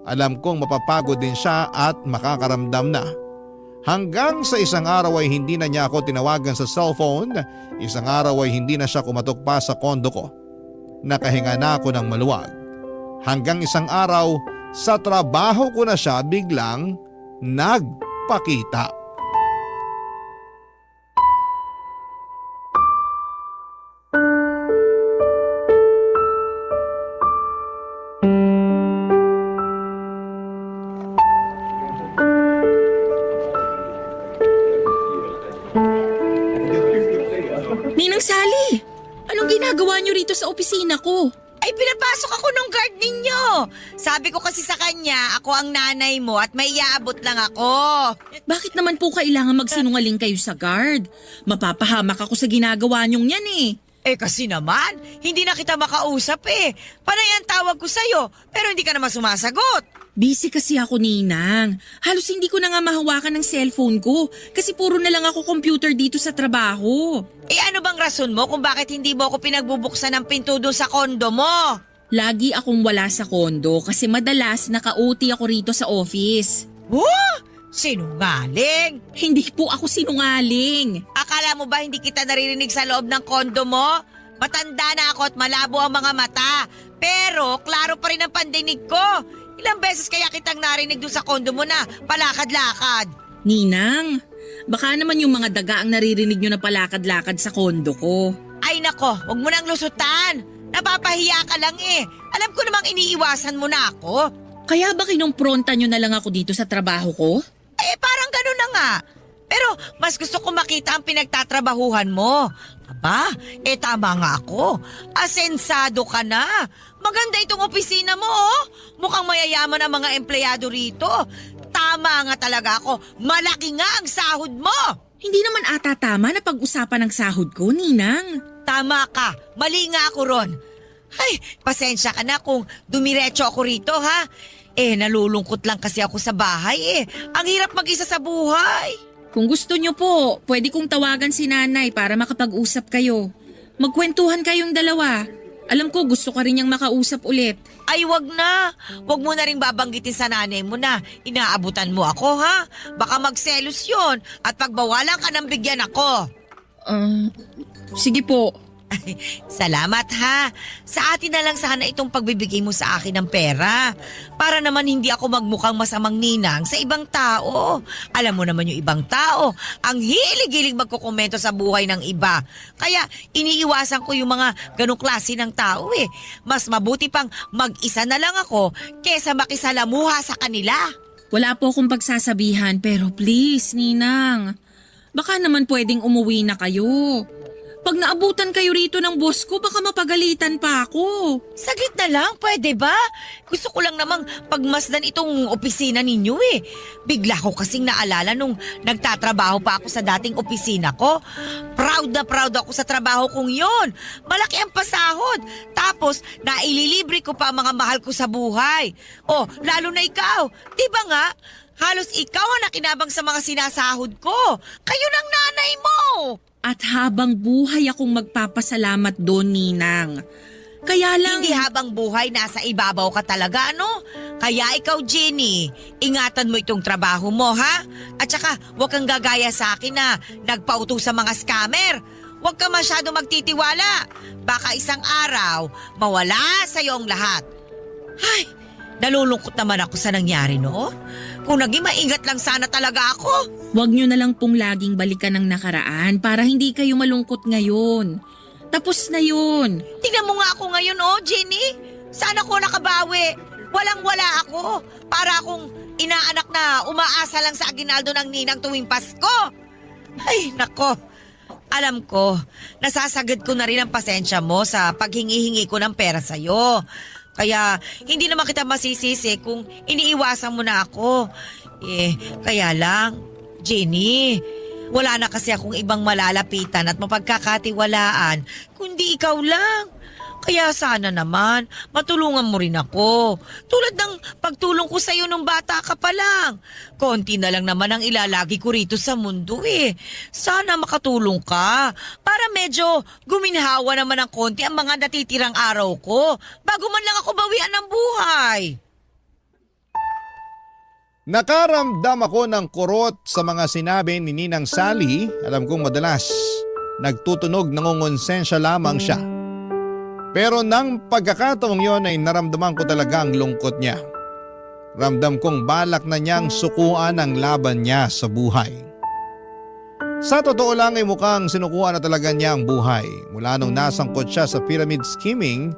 Alam kong mapapagod din siya at makakaramdam na. Hanggang sa isang araw ay hindi na niya ako tinawagan sa cellphone, isang araw ay hindi na siya kumatok pa sa kondo ko. Nakahinga na ako ng maluwag. Hanggang isang araw, sa trabaho ko na siya biglang nagpakita. Ninang Sally, anong ginagawa niyo rito sa opisina ko? Ay, pinapasok ako ng guard ninyo. Sabi ko kasi sa kanya, ako ang nanay mo at may iaabot lang ako. Bakit naman po kailangan magsinungaling kayo sa guard? Mapapahamak ako sa ginagawa niyong yan eh. Eh kasi naman, hindi na kita makausap eh. Panay ang tawag ko sa'yo, pero hindi ka naman sumasagot. Busy kasi ako, Ninang. Halos hindi ko na nga mahawakan ng cellphone ko kasi puro na lang ako computer dito sa trabaho. Eh ano bang rason mo kung bakit hindi mo ako pinagbubuksan ng pinto doon sa kondo mo? Lagi akong wala sa kondo kasi madalas naka-OT ako rito sa office. Sinungaling! Hindi po ako sinungaling. Akala mo ba hindi kita naririnig sa loob ng kondo mo? Matanda na ako at malabo ang mga mata. Pero klaro pa rin ang pandinig ko. Ilang beses kaya kitang narinig doon sa kondo mo na palakad-lakad. Ninang, baka naman yung mga daga ang naririnig nyo na palakad-lakad sa kondo ko. Ay nako, wag mo nang lusutan. Napapahiya ka lang eh. Alam ko namang iniiwasan mo na ako. Kaya ba kinumpronta nyo na lang ako dito sa trabaho ko? Eh parang ganun na nga. Pero mas gusto ko makita ang pinagtatrabahuhan mo. Aba, tama nga ako. Asensado ka na. Maganda itong opisina mo oh. Mukhang mayayaman ang mga empleyado rito. Tama nga talaga ako. Malaki nga ang sahod mo. Hindi naman ata tama na pag-usapan ng sahod ko, Ninang. Tama ka. Mali nga ako ron. Ay, pasensya ka na kung dumiretso ako rito ha. Nalulungkot lang kasi ako sa bahay eh. Ang hirap mag-isa sa buhay. Kung gusto nyo po, pwede kong tawagan si nanay para makapag-usap kayo. Magkwentuhan kayong dalawa. Alam ko gusto ka rin niyang makausap ulit. Ay, wag na. Wag mo na rin babanggitin sa nanay mo na inaabutan mo ako, ha? Baka magselos yun at pagbawalan ka ng bigyan ako. Sige po. Salamat, ha? Sa atin na lang sana itong pagbibigay mo sa akin ng pera. Para naman hindi ako magmukhang masamang ninang sa ibang tao. Alam mo naman yung ibang tao, ang hilig-hilig magkukomento sa buhay ng iba. Kaya iniiwasan ko yung mga ganong klase ng tao eh. Mas mabuti pang mag-isa na lang ako kesa makisalamuha sa kanila. Wala po akong pagsasabihan pero please, Ninang. Baka naman pwedeng umuwi na kayo. Pag naabutan kayo rito ng boss ko, baka mapagalitan pa ako. Saglit na lang, pwede ba? Gusto ko lang namang pagmasdan itong opisina ninyo eh. Bigla ko kasing naalala nung nagtatrabaho pa ako sa dating opisina ko. Proud na proud ako sa trabaho kong yon. Malaki ang pasahod. Tapos, naililibre ko pa ang mga mahal ko sa buhay. Oh, lalo na ikaw. Diba nga? Halos ikaw ang nakinabang sa mga sinasahod ko. Kayo ng nanay mo. At habang buhay akong magpapasalamat doon, Ninang. Kaya lang... Hindi habang buhay, nasa ibabaw ka talaga, ano? Kaya ikaw, Jenny, ingatan mo itong trabaho mo, ha? At saka, huwag kang gagaya sa akin na nagpauto sa mga scammer. Huwag ka masyado magtitiwala. Baka isang araw, mawala sa'yo ang lahat. Ay, nalulungkot naman ako sa nangyari, no? Kung naging maingat lang sana talaga ako. Huwag nyo na lang pong laging balikan ng nakaraan para hindi kayo malungkot ngayon. Tapos na yun. Tingnan mo nga ako ngayon, oh, Jenny. Sana ko nakabawi. Walang-wala ako. Para akong inaanak na umaasa lang sa aginaldo ng ninang tuwing Pasko. Ay, nako. Alam ko, nasasagad ko na rin ang pasensya mo sa paghingi-hingi ko ng pera sa'yo. Kaya hindi naman kita masisisi kung iniiwasan mo na ako. Kaya lang, Jenny, wala na kasi akong ibang malalapitan at mapagkakatiwalaan kundi ikaw lang. Kaya sana naman, matulungan mo rin ako. Tulad ng pagtulong ko sa'yo nung bata ka pa lang. Konti na lang naman ang ilalagi ko rito sa mundo eh. Sana makatulong ka para medyo guminhawa naman ng konti ang mga natitirang araw ko bago man lang ako bawian ng buhay. Nakaramdam ako ng kurot sa mga sinabi ni Ninang Sally. Alam kong madalas nagtutunog nangongonsensya lamang siya. Pero nang pagkakataong yon ay naramdaman ko talaga ang lungkot niya. Ramdam kong balak na niyang sukuan ang laban niya sa buhay. Sa totoo lang ay mukhang sinukuan na talaga niya ang buhay. Mula nung nasangkot siya sa pyramid scheming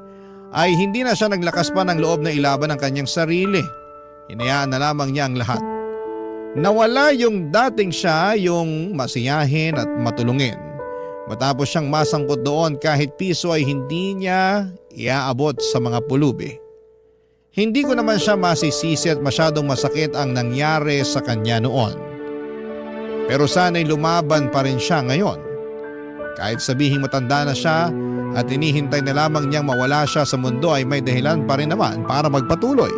ay hindi na siya naglakas pa ng loob na ilaban ang kanyang sarili. Hinayaan na lamang niya ang lahat. Nawala yung dating siya, yung masiyahin at matulungin. Matapos siyang masangkot doon kahit piso ay hindi niya iaabot sa mga pulubi. Hindi ko naman siya masisisi at masyadong masakit ang nangyari sa kanya noon. Pero sana'y lumaban pa rin siya ngayon. Kahit sabihing matanda na siya at inihintay na lamang niyang mawala siya sa mundo ay may dahilan pa rin naman para magpatuloy.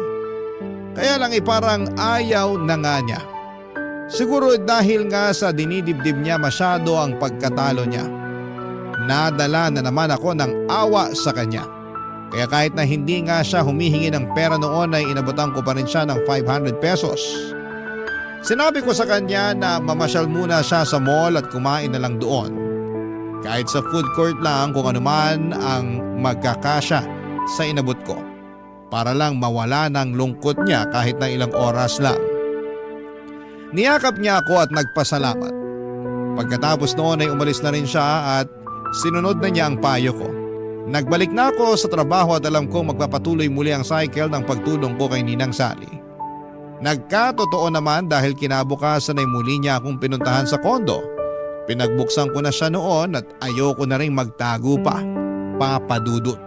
Kaya lang parang ayaw na nga niya. Siguro dahil nga sa dinidibdib niya masyado ang pagkatalo niya. Nadala na naman ako ng awa sa kanya. Kaya kahit na hindi nga siya humihingi ng pera noon ay inabutan ko pa rin siya ng 500 pesos. Sinabi ko sa kanya na mamasyal muna siya sa mall at kumain na lang doon. Kahit sa food court lang kung anuman ang magkakasya sa inabot ko. Para lang mawala ng lungkot niya kahit na ilang oras lang. Niyakap niya ako at nagpasalamat. Pagkatapos noon ay umalis na rin siya at sinunod na niya ang payo ko. Nagbalik na ako sa trabaho at alam kong magpapatuloy muli ang cycle ng pagtulong ko kay Ninang Sally. Nagkatotoo naman dahil kinabukasan ay muli niya akong pinuntahan sa kondo. Pinagbuksan ko na siya noon at ayoko na rin magtago pa. Papadudot.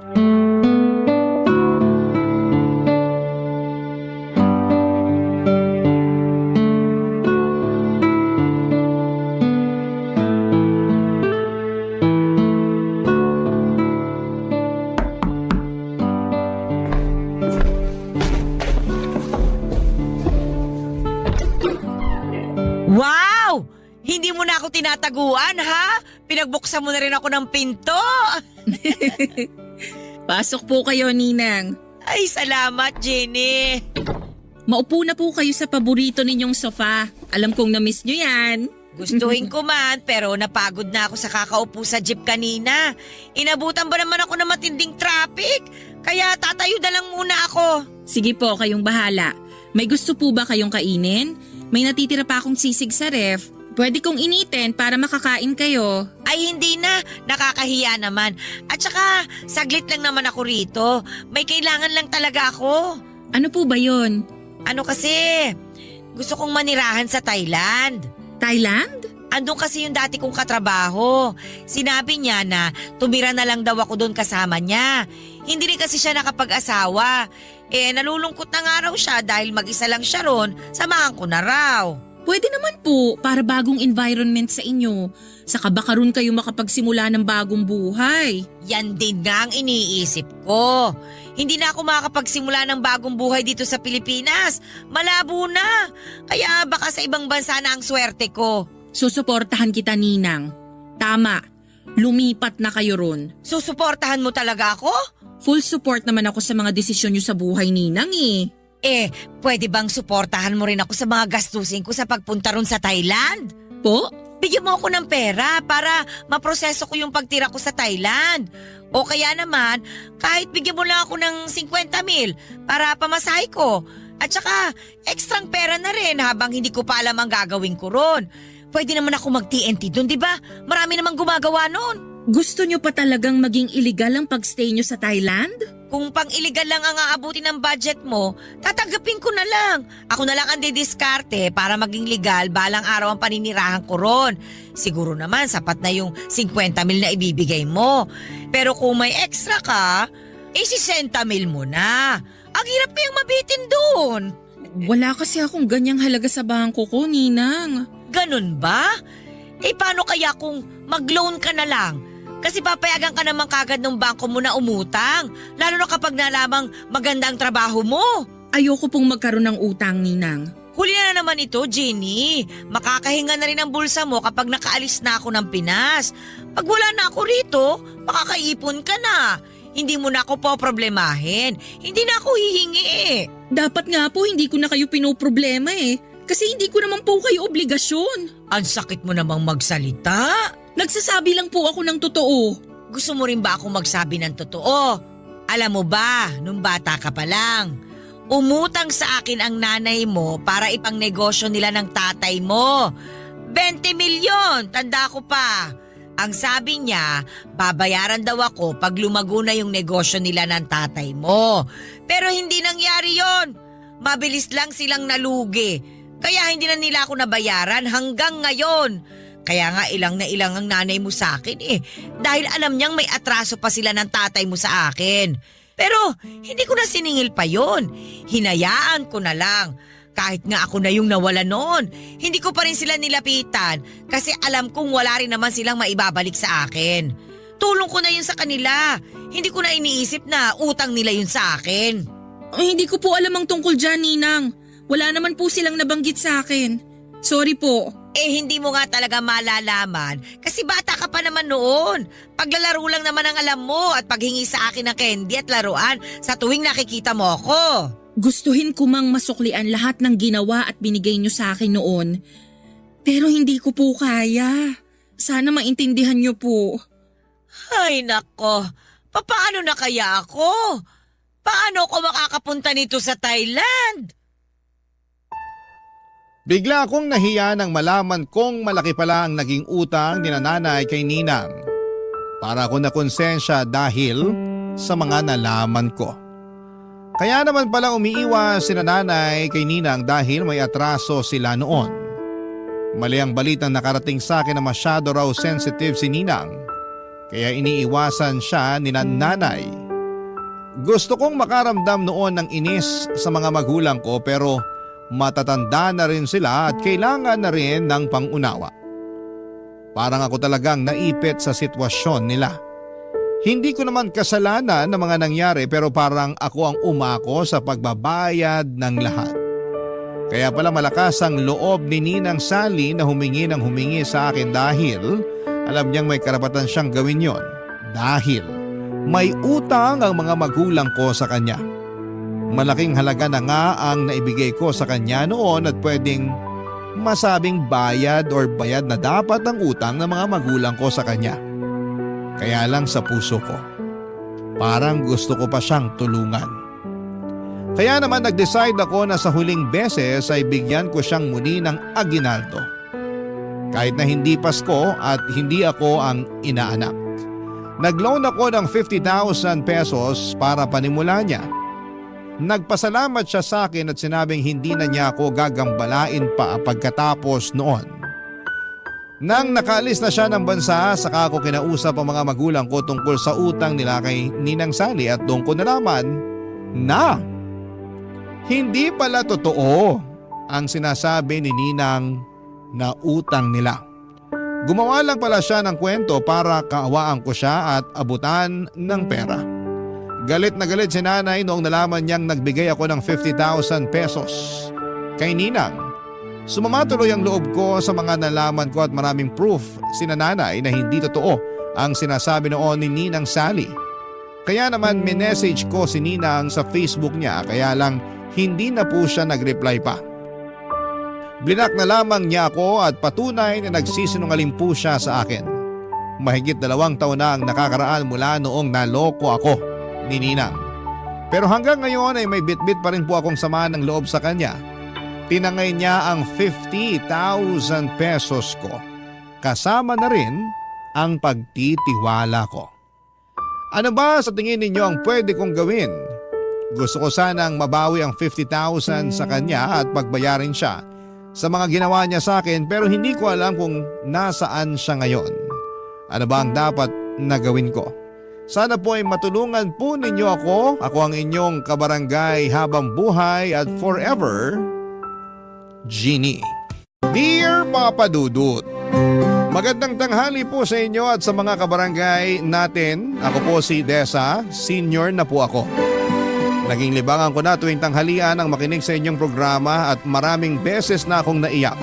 Wow! Hindi mo na ako tinataguan, ha? Pinagbuksan mo na rin ako ng pinto. Pasok po kayo, Ninang. Ay, salamat, Jenny. Maupo na po kayo sa paborito ninyong sofa. Alam kong na-miss nyo yan. Gustuhin ko man, pero napagod na ako sa kakaupo sa jeep kanina. Inabutan ba naman ako ng matinding traffic? Kaya tatayo na lang muna ako. Sige po, kayong bahala. May gusto po ba kayong kainin? May natitira pa akong sisig sa ref. Pwede kong initin para makakain kayo. Ay, hindi na. Nakakahiya naman. At saka, saglit lang naman ako rito. May kailangan lang talaga ako. Ano po ba yon? Ano kasi, gusto kong manirahan sa Thailand. Thailand? Andun kasi yung dati kong katrabaho. Sinabi niya na tumira na lang daw ako doon kasama niya. Hindi rin kasi siya nakapag-asawa. Nalulungkot na nga raw siya dahil mag-isa lang siya ron. Samahan ko na raw. Pwede naman po para bagong environment sa inyo. Saka baka ron kayo makapagsimula ng bagong buhay. Yan din nga ang iniisip ko. Hindi na ako makakapagsimula ng bagong buhay dito sa Pilipinas. Malabo na. Kaya baka sa ibang bansa na ang swerte ko. Susuportahan kita, Ninang. Tama, lumipat na kayo ron. Susuportahan mo talaga ako? Full support naman ako sa mga desisyon nyo sa buhay, Ninang eh. Pwede bang suportahan mo rin ako sa mga gastusin ko sa pagpunta ron sa Thailand? Po? Bigyan mo ako ng pera para maproseso ko yung pagtira ko sa Thailand. O kaya naman, kahit bigyan mo lang ako ng 50,000 para pamasahe ko. At saka, ekstrang pera na rin habang hindi ko pa alam ang gagawin ko ron. Pwede naman ako mag-TNT doon, di ba? Marami namang gumagawa noon. Gusto nyo pa talagang maging illegal ang pagstay nyo sa Thailand? Kung pang illegal lang ang aabuti ng budget mo, tatanggapin ko na lang. Ako na lang ang didiskarte para maging legal balang araw ang paninirahan ko ron. Siguro naman sapat na yung 50 mil na ibibigay mo. Pero kung may extra ka, 60 mil mo na. Ang hirap kayang mabitin doon. Wala kasi akong ganyang halaga sa bangko ko, Ninang. Ganun ba? Paano kaya kung mag-loan ka na lang? Kasi papayagan ka naman kagad ng bangko mo na umutang. Lalo na kapag nalamang maganda ang trabaho mo. Ayoko pong magkaroon ng utang, Ninang. Huli na naman ito, Jenny. Makakahinga na rin ang bulsa mo kapag nakaalis na ako ng Pinas. Pag wala na ako rito, makakaipon ka na. Hindi mo na ako poproblemahin. Hindi na ako hihingi eh. Dapat nga po hindi ko na kayo pinoproblema eh. Kasi hindi ko naman po kayo obligasyon. Ang sakit mo namang magsalita. Nagsasabi lang po ako ng totoo. Gusto mo rin ba akong magsabi ng totoo? Alam mo ba, nung bata ka pa lang, umutang sa akin ang nanay mo para ipang negosyo nila ng tatay mo. 20 milyon, tanda ko pa. Ang sabi niya, babayaran daw ako pag lumago na yung negosyo nila ng tatay mo. Pero hindi nangyari yon. Mabilis lang silang nalugi. Kaya hindi na nila ako nabayaran hanggang ngayon. Kaya nga ilang na ilang ang nanay mo sa akin eh. Dahil alam niyang may atraso pa sila ng tatay mo sa akin. Pero hindi ko na siningil pa yon. Hinayaan ko na lang. Kahit nga ako na yung nawala noon, hindi ko pa rin sila nilapitan kasi alam kong wala rin naman silang maibabalik sa akin. Tulong ko na yun sa kanila. Hindi ko na iniisip na utang nila yun sa akin. Ay, hindi ko po alam ang tungkol dyan, Ninang. Wala naman po silang nabanggit sa akin. Sorry po. Hindi mo nga talaga malalaman kasi bata ka pa naman noon. Paglalaro lang naman ang alam mo at paghingi sa akin ng candy at laruan sa tuwing nakikita mo ako. Gustuhin ko mang masuklian lahat ng ginawa at binigay niyo sa akin noon. Pero hindi ko po kaya. Sana maintindihan niyo po. Ay nako, paano na kaya ako? Paano ako makakapunta nito sa Thailand? Bigla akong nahiya nang malaman kong malaki pala ang naging utang ni nanay kay Ninang. Para ako nakonsensya dahil sa mga nalaman ko. Kaya naman pala umiiwas si nanay kay Ninang dahil may atraso sila noon. Mali ang balitang nakarating sa akin na masyado raw sensitive si Ninang. Kaya iniiwasan siya ni nanay. Gusto kong makaramdam noon ng inis sa mga magulang ko pero matatanda na rin sila at kailangan na rin ng pangunawa. Parang ako talagang naipit sa sitwasyon nila. Hindi ko naman kasalanan ng mga nangyari pero parang ako ang umako sa pagbabayad ng lahat. Kaya pala malakas ang loob ni Ninang Sally na humingi ng humingi sa akin dahil alam niyang may karapatan siyang gawin yon. Dahil may utang ang mga magulang ko sa kanya. Malaking halaga na nga ang naibigay ko sa kanya noon at pwedeng masabing bayad or bayad na dapat ang utang ng mga magulang ko sa kanya. Kaya lang sa puso ko, parang gusto ko pa siyang tulungan. Kaya naman nag-decide ako na sa huling beses ay bigyan ko siyang muni ng aginaldo. Kahit na hindi Pasko at hindi ako ang inaanak. Nag-loan ako ng 50,000 pesos para panimula niya. Nagpasalamat siya sa akin at sinabing hindi na niya ako gagambalain pa pagkatapos noon. Nang nakaalis na siya ng bansa, saka ako kinausap ang mga magulang ko tungkol sa utang nila kay Ninang Sally at doon ko nalaman na hindi pala totoo ang sinasabi ni Ninang na utang nila. Gumawa lang pala siya ng kwento para kaawaan ko siya at abutan ng pera. Galit na galit si nanay noong nalaman niyang nagbigay ako ng 50,000 pesos kay Ninang. Sumama tuloy ang loob ko sa mga nalaman ko at maraming proof si nanay na hindi totoo ang sinasabi noon ni Ninang Sally. Kaya naman minessage ko si Ninang sa Facebook niya kaya lang hindi na po siya nag-reply pa. Blinak na lamang niya ako at patunay na nagsisinungaling po siya sa akin. Mahigit 2 taon na ang nakakaraan mula noong naloko ako ni Ninang. Pero hanggang ngayon ay may bitbit pa rin po akong sama ng loob sa kanya. Tinangay niya ang 50,000 pesos ko. Kasama na rin ang pagtitiwala ko. Ano ba sa tingin ninyo ang pwede kong gawin? Gusto ko sanang mabawi ang 50,000 sa kanya at pagbayarin siya sa mga ginawa niya sa akin pero hindi ko alam kung nasaan siya ngayon. Ano ba ang dapat na gawin ko? Sana po ay matulungan po ninyo ako. Ako ang inyong kabarangay habang buhay at forever, Jeannie. Dear Papa Dudut, magandang tanghali po sa inyo at sa mga kabarangay natin. Ako po si Desa, senior na po ako. Naging libangan ko na tuwing tanghalian ang makinig sa inyong programa at maraming beses na akong naiyak.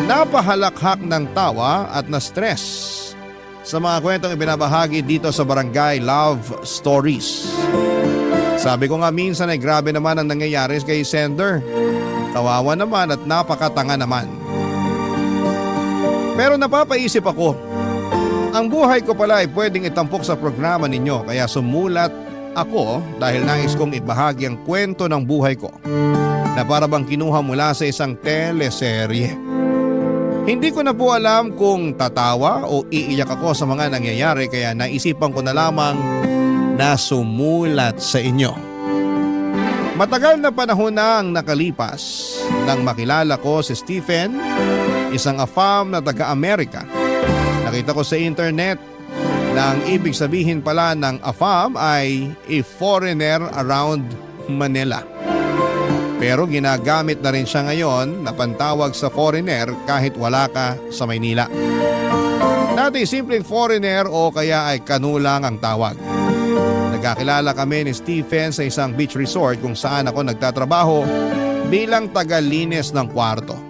Napahalakhak ng tawa at na-stress sa mga kwentong ibinabahagi dito sa Barangay Love Stories. Sabi ko nga minsan ay grabe naman ang nangyayari kay Sender. Kawawa naman at napakatanga naman. Pero napapaisip ako, ang buhay ko pala ay pwedeng itampok sa programa ninyo kaya sumulat ako dahil nais kong ibahagi ang kwento ng buhay ko na para bang kinuha mula sa isang teleserye. Hindi ko na po alam kung tatawa o iiyak ako sa mga nangyayari kaya naisipan ko na lamang na sumulat sa inyo. Matagal na panahon na ang nakalipas nang makilala ko si Stephen, isang AFAM na taga-Amerika. Nakita ko sa internet na ang ibig sabihin pala ng AFAM ay a foreigner around Manila. Pero ginagamit na rin siya ngayon na pantawag sa foreigner kahit wala ka sa Maynila. Dati simpleng foreigner o kaya ay kanulang ang tawag. Nagkakilala kami ni Stephen sa isang beach resort kung saan ako nagtatrabaho bilang tagalinis ng kwarto.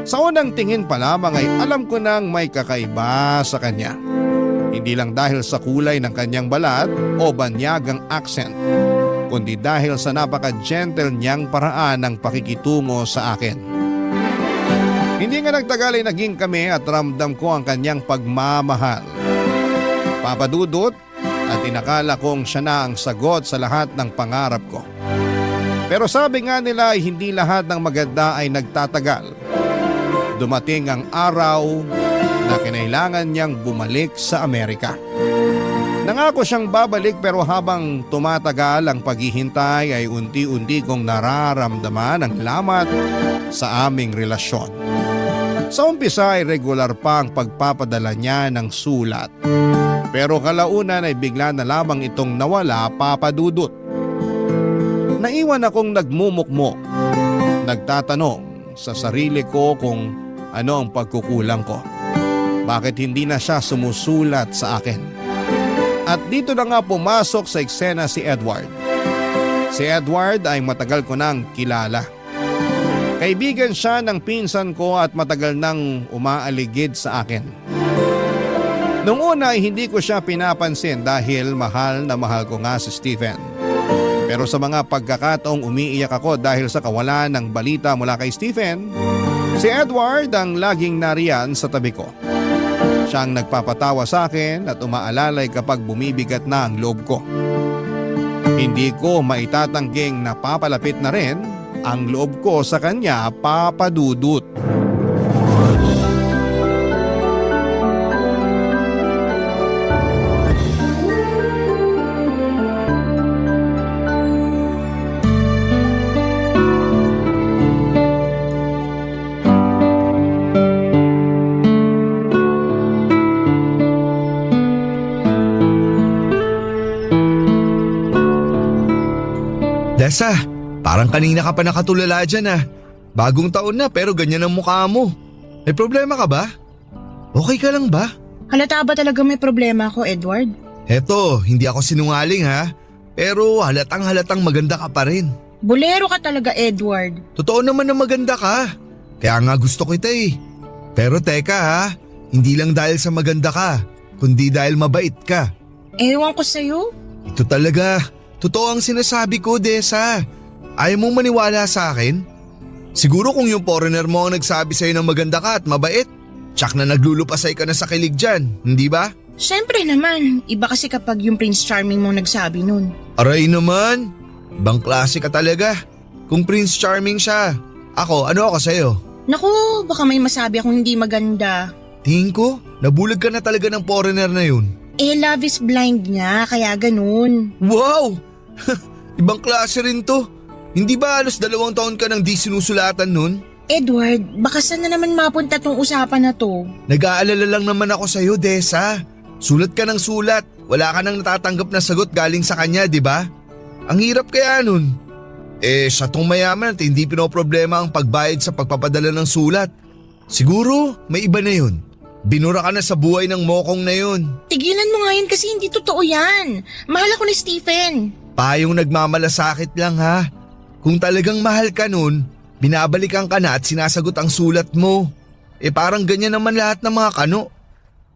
Sa unang tingin pa lamang ay alam ko nang may kakaiba sa kanya. Hindi lang dahil sa kulay ng kanyang balat o banyagang accent, kundi dahil sa napaka-gentle niyang paraan ng pakikitungo sa akin. Hindi nga nagtagal ay naging kami at ramdam ko ang kanyang pagmamahal. Papadudot at inakala kong siya na ang sagot sa lahat ng pangarap ko. Pero sabi nga nila ay hindi lahat ng maganda ay nagtatagal. Dumating ang araw na kinailangan niyang bumalik sa Amerika. Nangako siyang babalik pero habang tumatagal ang paghihintay ay unti-unti kong nararamdaman ang lamat sa aming relasyon. Sa umpisa ay regular pa ang pagpapadala niya ng sulat. Pero kalaunan ay bigla na lamang itong nawala, Papadudot. Naiwan akong nagmumukmok, nagtatanong sa sarili ko kung ano ang pagkukulang ko. Bakit hindi na siya sumusulat sa akin? At dito na nga pumasok sa eksena si Edward. Si Edward ay matagal ko nang kilala. Kaibigan siya ng pinsan ko at matagal nang umaaligid sa akin. Noong una ay hindi ko siya pinapansin dahil mahal na mahal ko nga si Stephen. Pero sa mga pagkakataong umiiyak ako dahil sa kawalan ng balita mula kay Stephen, si Edward ang laging nariyan sa tabi ko. Siya ang nagpapatawa sa akin at umaalalay kapag bumibigat na ang loob ko. Hindi ko maitatangging napapalapit na rin ang loob ko sa kanya, Papadudut. Desa, parang kanina ka pa nakatulala dyan ah. Bagong taon na pero ganyan ang mukha mo. May problema ka ba? Okay ka lang ba? Halata ba talaga may problema ako, Edward? Heto, hindi ako sinungaling ha. Pero halatang maganda ka pa rin. Bolero ka talaga, Edward. Totoo naman na maganda ka. Kaya nga gusto kita eh. Pero teka ha, hindi lang dahil sa maganda ka, kundi dahil mabait ka. Ewan ko sa'yo. Ito talaga, totoo ang sinasabi ko, Desa. Ayaw mong maniwala sa akin? Siguro kung yung foreigner mo ang nagsabi sa'yo ng maganda ka at mabait, tsak na naglulupasay ka na sa kilig dyan, hindi ba? Siyempre naman, iba kasi kapag yung Prince Charming mo nagsabi nun. Aray naman, ibang klase ka talaga. Kung Prince Charming siya, ano ako sa'yo? Naku, baka may masabi akong hindi maganda. Tingin ko, nabulag ka na talaga ng foreigner na yun. Love is blind nga, kaya ganun. Wow! Ibang klase rin to. Hindi ba halos 2 taon ka nang di sinusulatan nun? Edward, baka saan na naman mapunta tong usapan na to? Nag-aalala lang naman ako sa'yo, Desa. Sulat ka ng sulat. Wala ka nang natatanggap na sagot galing sa kanya, di ba? Ang hirap kaya nun. Siya tong mayaman at hindi pinoproblema ang pagbayad sa pagpapadala ng sulat. Siguro, may iba na yun. Binura ka na sa buhay ng mokong na yun. Tigilan mo nga yan kasi hindi totoo yan. Mahal ako ni Stephen. Payong nagmamalasakit lang ha. Kung talagang mahal ka nun, binabalikan ka na at sinasagot ang sulat mo. Parang ganyan naman lahat ng mga kano.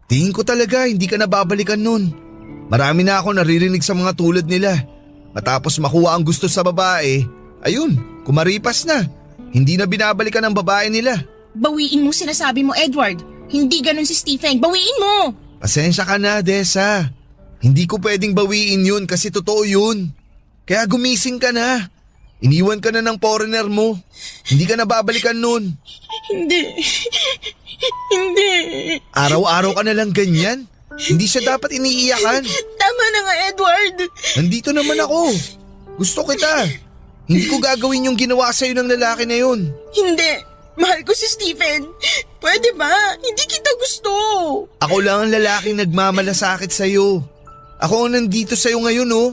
Tingin ko talaga hindi ka nababalikan nun. Marami na ako naririnig sa mga tulad nila. Matapos makuha ang gusto sa babae, ayun, kumaripas na. Hindi na binabalikan ang babae nila. Bawiin mo sinasabi mo, Edward. Hindi ganun si Stephen. Bawiin mo! Pasensya ka na, Desa. Hindi ko pwedeng bawiin yun kasi totoo yun. Kaya gumising ka na. Iniwan ka na ng foreigner mo. Hindi ka nababalikan nun. Hindi. Hindi. Araw-araw ka na lang ganyan. Hindi siya dapat iniiyakan. Tama na nga, Edward. Nandito naman ako. Gusto kita. Hindi ko gagawin yung ginawa sa'yo ng lalaki na yun. Hindi. Mahal ko si Stephen. Pwede ba? Hindi kita gusto. Ako lang ang lalaking nagmamalasakit sa'yo. Ako ang nandito sa'yo ngayon, oh.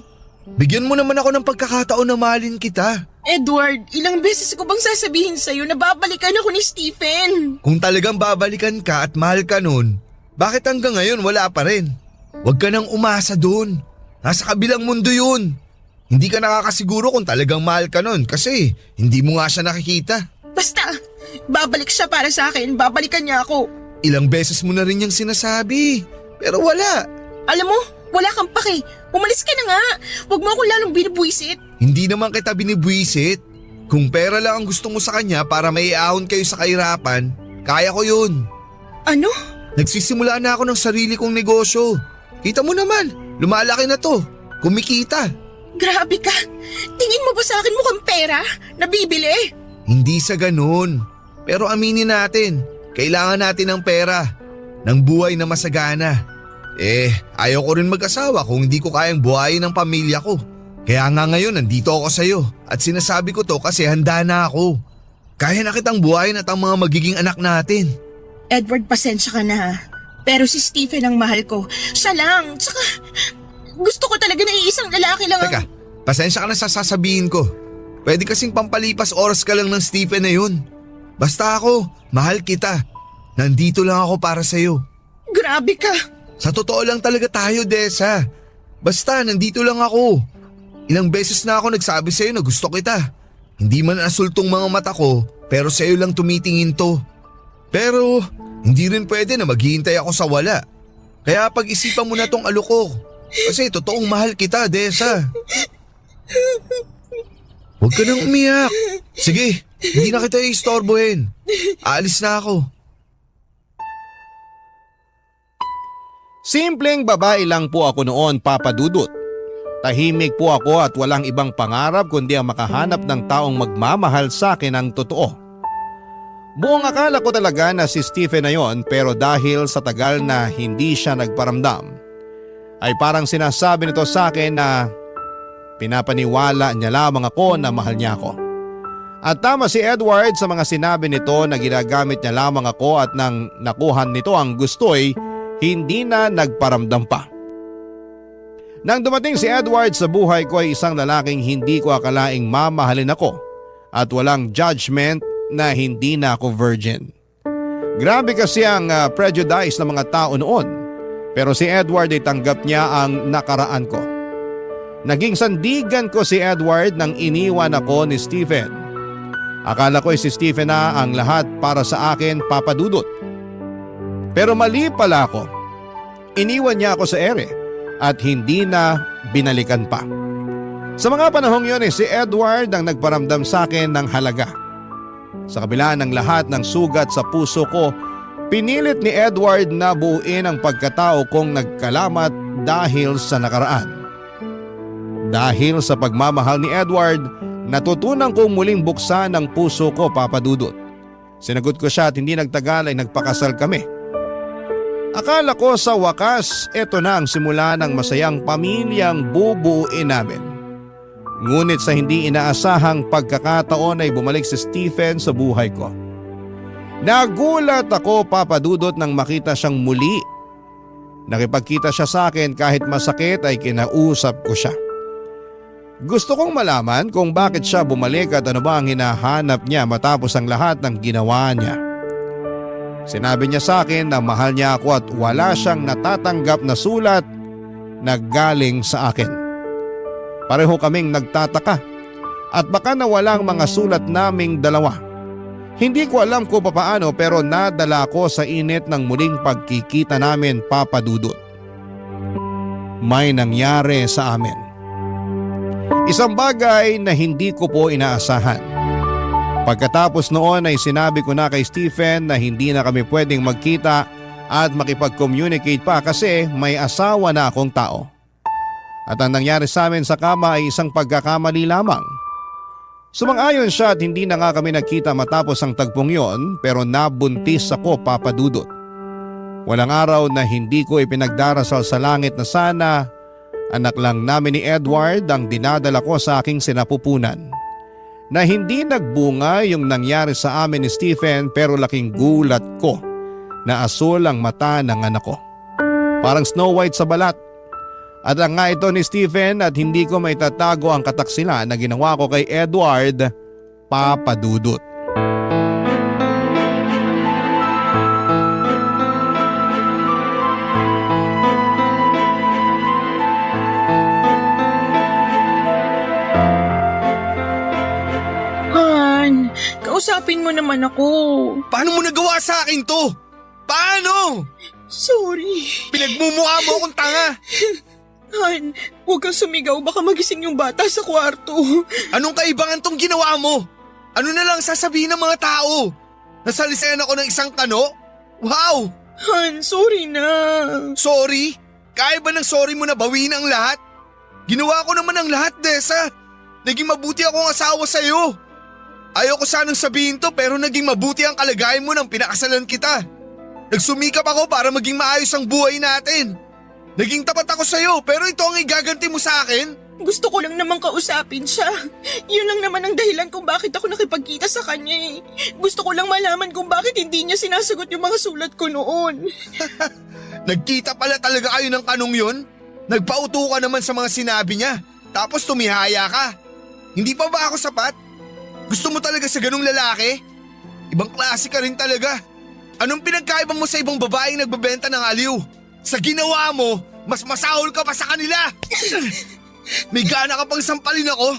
Bigyan mo naman ako ng pagkakataon na mahalin kita. Edward, ilang beses ko bang sasabihin sa'yo na babalikan ako ni Stephen? Kung talagang babalikan ka at mahal ka nun, bakit hanggang ngayon wala pa rin? Huwag ka nang umasa dun. Nasa kabilang mundo yun. Hindi ka nakakasiguro kung talagang mahal ka nun kasi hindi mo nga siya nakikita. Basta, babalik siya para sa akin. Babalikan niya ako. Ilang beses mo na rin yung sinasabi, pero wala. Alam mo, wala kang pake. Umalis ka na nga. Huwag mo akong lalong binubwisit. Hindi naman kita binibwisit. Kung pera lang ang gusto mo sa kanya para maiahon kayo sa kahirapan, kaya ko yun. Ano? Nagsisimula na ako ng sarili kong negosyo. Kita mo naman, lumalaki na to. Kumikita. Grabe ka. Tingin mo ba sa akin mukhang pera? Nabibili? Hindi sa ganun. Pero aminin natin, kailangan natin ng pera. Ng buhay na masagana. Ayaw ko rin mag-asawa kung hindi ko kayang buhayin ng pamilya ko. Kaya nga ngayon nandito ako sa'yo at sinasabi ko to kasi handa na ako. Kaya na kitang buhayin at ang mga magiging anak natin. Edward, pasensya ka na ha. Pero si Stephen ang mahal ko. Siya lang. Tsaka gusto ko talaga na iisang lalaki lang. Teka, pasensya ka na sa sasabihin ko. Pwede kasing pampalipas oras ka lang ng Stephen na yun. Basta ako, mahal kita. Nandito lang ako para sa'yo. Grabe ka. Sa totoo lang talaga tayo, Desa. Basta, nandito lang ako. Ilang beses na ako nagsabi sa'yo na gusto kita. Hindi man asultong mga mata ko, pero sa'yo lang tumitingin to. Pero, hindi rin pwede na maghihintay ako sa wala. Kaya pag-isipan mo na tong aloko. Kasi totoong mahal kita, Desa. Huwag ka nang umiyak. Sige, hindi na kita iistorbohin. Aalis na ako. Simpleng babae lang po ako noon, Papa Dudut. Tahimik po ako at walang ibang pangarap kundi ang makahanap ng taong magmamahal sa akin ng totoo. Buong akala ko talaga na si Stephen na yon, pero dahil sa tagal na hindi siya nagparamdam, ay parang sinasabi nito sa akin na pinapaniwala niya lamang ako na mahal niya ako. At tama si Edward sa mga sinabi nito na ginagamit niya lamang ako at nang nakuhan nito ang gusto'y hindi na nagparamdam pa. Nang dumating si Edward sa buhay ko ay isang lalaking hindi ko akalaing mamahalin ako at walang judgment na hindi na ako virgin. Grabe kasi ang prejudice ng mga tao noon, pero si Edward ay tanggap niya ang nakaraan ko. Naging sandigan ko si Edward nang iniwan ako ni Stephen. Akala ko ay si Stephen na ang lahat para sa akin, Papa Dudut. Pero mali pala ako. Iniwan niya ako sa ere at hindi na binalikan pa. Sa mga panahong yun si Edward ang nagparamdam sa akin ng halaga. Sa kabila ng lahat ng sugat sa puso ko, pinilit ni Edward na buuin ang pagkatao kong nagkalamat dahil sa nakaraan. Dahil sa pagmamahal ni Edward, natutunan kong muling buksan ang puso ko, Papa Dudut. Sinagot ko siya at hindi nagtagal ay nagpakasal kami. Akala ko sa wakas, eto na ang simula ng masayang pamilyang bubuuin namin. Ngunit sa hindi inaasahang pagkakataon ay bumalik si Stephen sa buhay ko. Nagulat ako, Papa Dudut, nang makita siyang muli. Nakipagkita siya sa akin kahit masakit ay kinausap ko siya. Gusto kong malaman kung bakit siya bumalik at ano ba ang hinahanap niya matapos ang lahat ng ginawa niya. Sinabi niya sa akin na mahal niya ako at wala siyang natatanggap na sulat na galing sa akin. Pareho kaming nagtataka at baka nawala ang mga sulat naming dalawa. Hindi ko alam kung papaano pero nadala ko sa init ng muling pagkikita namin, Papa Dudut. May nangyari sa amin. Isang bagay na hindi ko po inaasahan. Pagkatapos noon ay sinabi ko na kay Stephen na hindi na kami pwedeng magkita at makipag-communicate pa kasi may asawa na akong tao. At ang nangyari sa amin sa kama ay isang pagkakamali lamang. Sumang-ayon siya at hindi na nga kami nagkita matapos ang tagpong yon pero nabuntis ako, Papa Dudut. Walang araw na hindi ko ipinagdarasal sa langit na sana anak lang namin ni Edward ang dinadala ko sa aking sinapupunan. Na hindi nagbunga yung nangyari sa amin ni Stephen pero laking gulat ko na asul ang mata ng anak ko. Parang Snow White sa balat. At ang nga ito ni Stephen at hindi ko maitatago ang kataksilan na ginawa ko kay Edward, Papa Dudut. Han, kausapin mo naman ako. Paano mo nagawa sa akin to? Paano? Sorry. Pinagmumukha mo akong tanga. Han, huwag kang sumigaw, baka magising yung bata sa kwarto. Anong kaibangan tong ginawa mo? Ano na lang sasabihin ng mga tao? Nasalisayan ako ng isang kano? Wow! Han, sorry na. Sorry? Kaya ba ng sorry mo na bawiin ang lahat? Ginawa ko naman ang lahat, Desa. Naging mabuti akong asawa sa'yo. Ayoko sanang sabihin to pero naging mabuti ang kalagayan mo nang pinakasalan kita. Nagsumikap ako para maging maayos ang buhay natin. Naging tapat ako sa'yo pero ito ang igaganti mo sa akin? Gusto ko lang naman kausapin siya. Yun lang naman ang dahilan kung bakit ako nakipagkita sa kanya eh. Gusto ko lang malaman kung bakit hindi niya sinasagot yung mga sulat ko noon. Nagkita pala talaga kayo ng kanong yun? Nagpauto ka naman sa mga sinabi niya. Tapos tumihaya ka. Hindi pa ba ako sapat? Gusto mo talaga sa ganung lalaki? Ibang klase ka rin talaga. Anong pinagkaiba mo sa ibang babaeng nagbebenta ng aliw? Sa ginawa mo, mas masahol ka pa sa kanila. May gana ka pang sampalin ako?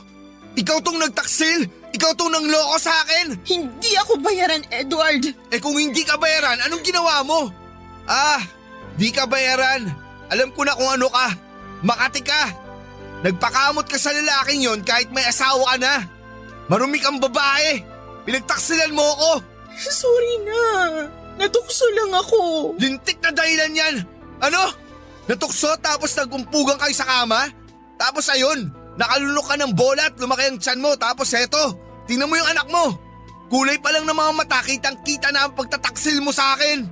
Ikaw tong nagtaksil? Ikaw tong nangloko sa akin? Hindi ako bayaran, Edward. Eh kung hindi ka bayaran, anong ginawa mo? Di ka bayaran. Alam ko na kung ano ka. Makati ka. Nagpakamot ka sa lalaking yon kahit may asawa ka na. Marumi kang babae. Pinagtaksilan mo ako. Sorry na. Natukso lang ako. Lintik na dahilan yan. Ano? Natukso tapos nagumpugan kayo sa kama? Tapos ayun, nakalunok ka ng bola at lumaki ang tiyan mo. Tapos eto, tingnan mo yung anak mo. Kulay pa lang ng mga mata, kitang-kita na ang pagtataksil mo sa akin.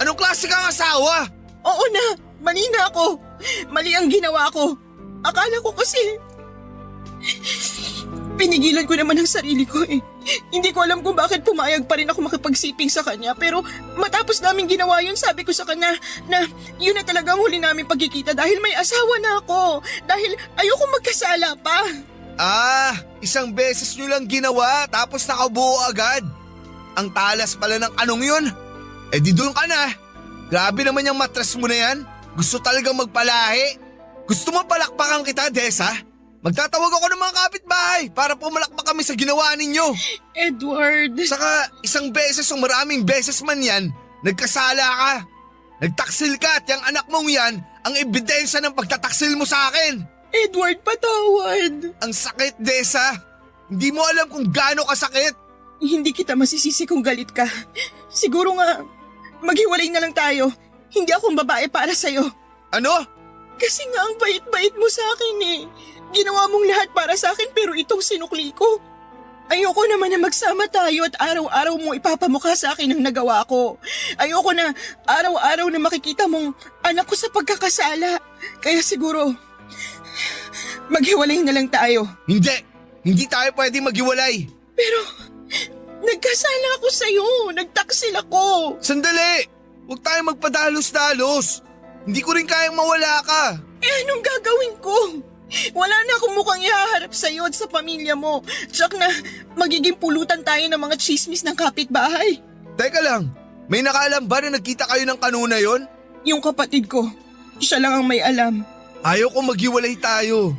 Anong klase kang asawa? Oo na, mali na ako. Mali ang ginawa ko. Akala ko kasi... Pinigilan ko naman ang sarili ko eh. Hindi ko alam kung bakit pumayag pa rin ako makipagsiping sa kanya. Pero matapos namin ginawa yun, sabi ko sa kanya na yun na talaga ang huli namin pagkikita dahil may asawa na ako. Dahil ayoko magkasala pa. Isang beses nyo lang ginawa tapos nakabuo agad. Ang talas pala ng anong yun. Eh di doon ka na. Grabe naman yung matras mo na yan. Gusto talagang magpalahi. Gusto mo palakpakan kita, Desa? Magtatawag ako ng mga kapitbahay para pumalakpak kami sa ginawa ninyo. Edward. Saka isang beses o maraming beses man yan, nagkasala ka. Nagtaksil ka at yung anak mong yan ang ebidensya ng pagtataksil mo sa akin. Edward, patawad. Ang sakit, Desa. Hindi mo alam kung gaano kasakit. Hindi kita masisisi kung galit ka. Siguro nga, maghiwalay na lang tayo. Hindi akong babae para sa'yo. Ano? Kasi nga ang bait-bait mo sa akin eh. Ginawa mong lahat para sa akin pero itong sinukli ko. Ayoko naman na magsama tayo at araw-araw mo ipapamukha sa akin ang nagawa ko. Ayoko na araw-araw na makikita mong anak ko sa pagkakasala. Kaya siguro, maghiwalay na lang tayo. Hindi! Hindi tayo pwede maghiwalay! Pero, nagkasala ako sa'yo. Nagtaksil ako. Sandali! Huwag tayo magpadalos-dalos! Hindi ko rin kayang mawala ka! Anong gagawin ko? Wala na akong mukhang ihaharap sa'yo at sa pamilya mo. Tsak na magiging pulutan tayo ng mga chismis ng kapitbahay. Teka lang, may nakaalam ba na nagkita kayo ng kanuna yon? Yung kapatid ko, siya lang ang may alam. Ayaw ko maghiwalay tayo.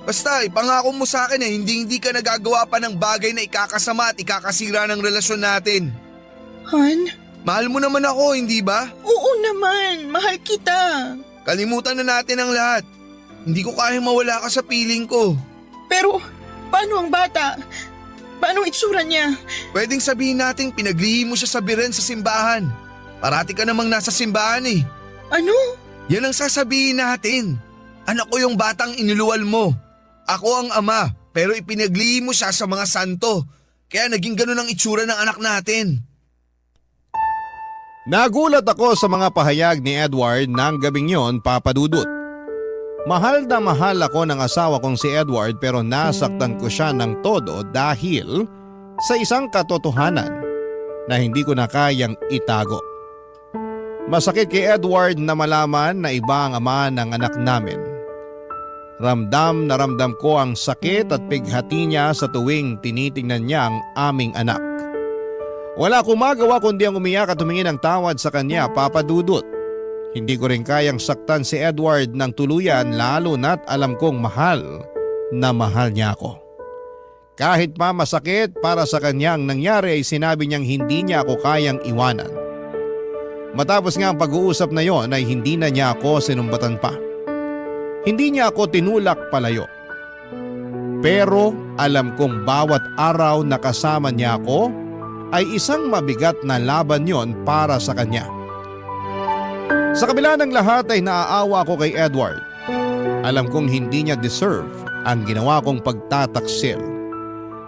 Basta ipangako mo sa akin na hindi ka nagagawa pa ng bagay na ikakasama at ikakasira ng relasyon natin. Han? Mahal mo naman ako, hindi ba? Oo naman, mahal kita. Kalimutan na natin ang lahat. Hindi ko kayang mawala ka sa piling ko. Pero, paano ang bata? Paano ang itsura niya? Pwedeng sabihin natin pinaglihim mo siya sa biren sa simbahan. Parati ka namang nasa simbahan eh. Ano? Yan ang sasabihin natin. Anak ko yung batang inuluwal mo. Ako ang ama, pero ipinaglihim mo siya sa mga santo. Kaya naging ganun ang itsura ng anak natin. Nagulat ako sa mga pahayag ni Edward ng gabing yon, Papa Dudut. Mahal na mahal ako ng asawa kong si Edward pero nasaktan ko siya ng todo dahil sa isang katotohanan na hindi ko na kayang itago. Masakit kay Edward na malaman na iba ang ama ng anak namin. Ramdam na ramdam ko ang sakit at pighati niya sa tuwing tinitingnan niya ang aming anak. Wala akong magawa kundi ang umiyak at tumingin ng tawad sa kanya, Papa Dudut. Hindi ko rin kayang saktan si Edward ng tuluyan lalo na't alam kong mahal na mahal niya ako. Kahit pa masakit para sa kanyang nangyari ay sinabi niyang hindi niya ako kayang iwanan. Matapos nga ang pag-uusap na yon ay hindi na niya ako sinumbatan pa. Hindi niya ako tinulak palayo. Pero alam kong bawat araw na kasama niya ako ay isang mabigat na laban yon para sa kanya. Sa kabila ng lahat ay naaawa ako kay Edward. Alam kong hindi niya deserve ang ginawa kong pagtataksil.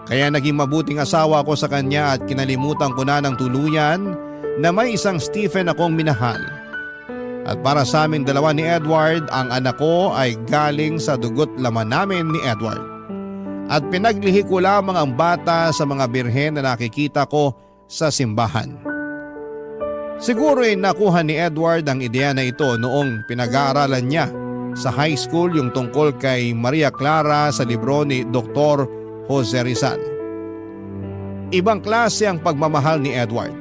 Kaya naging mabuting asawa ko sa kanya at kinalimutan ko na ng tuluyan na may isang Stephen akong minahal. At para sa aming dalawa ni Edward, ang anak ko ay galing sa dugot laman namin ni Edward. At pinaglihi ko lamang ang bata sa mga birhen na nakikita ko sa simbahan. Siguro ay nakuha ni Edward ang ideya na ito noong pinag-aaralan niya sa high school yung tungkol kay Maria Clara sa libro ni Dr. Jose Rizal. Ibang klase ang pagmamahal ni Edward.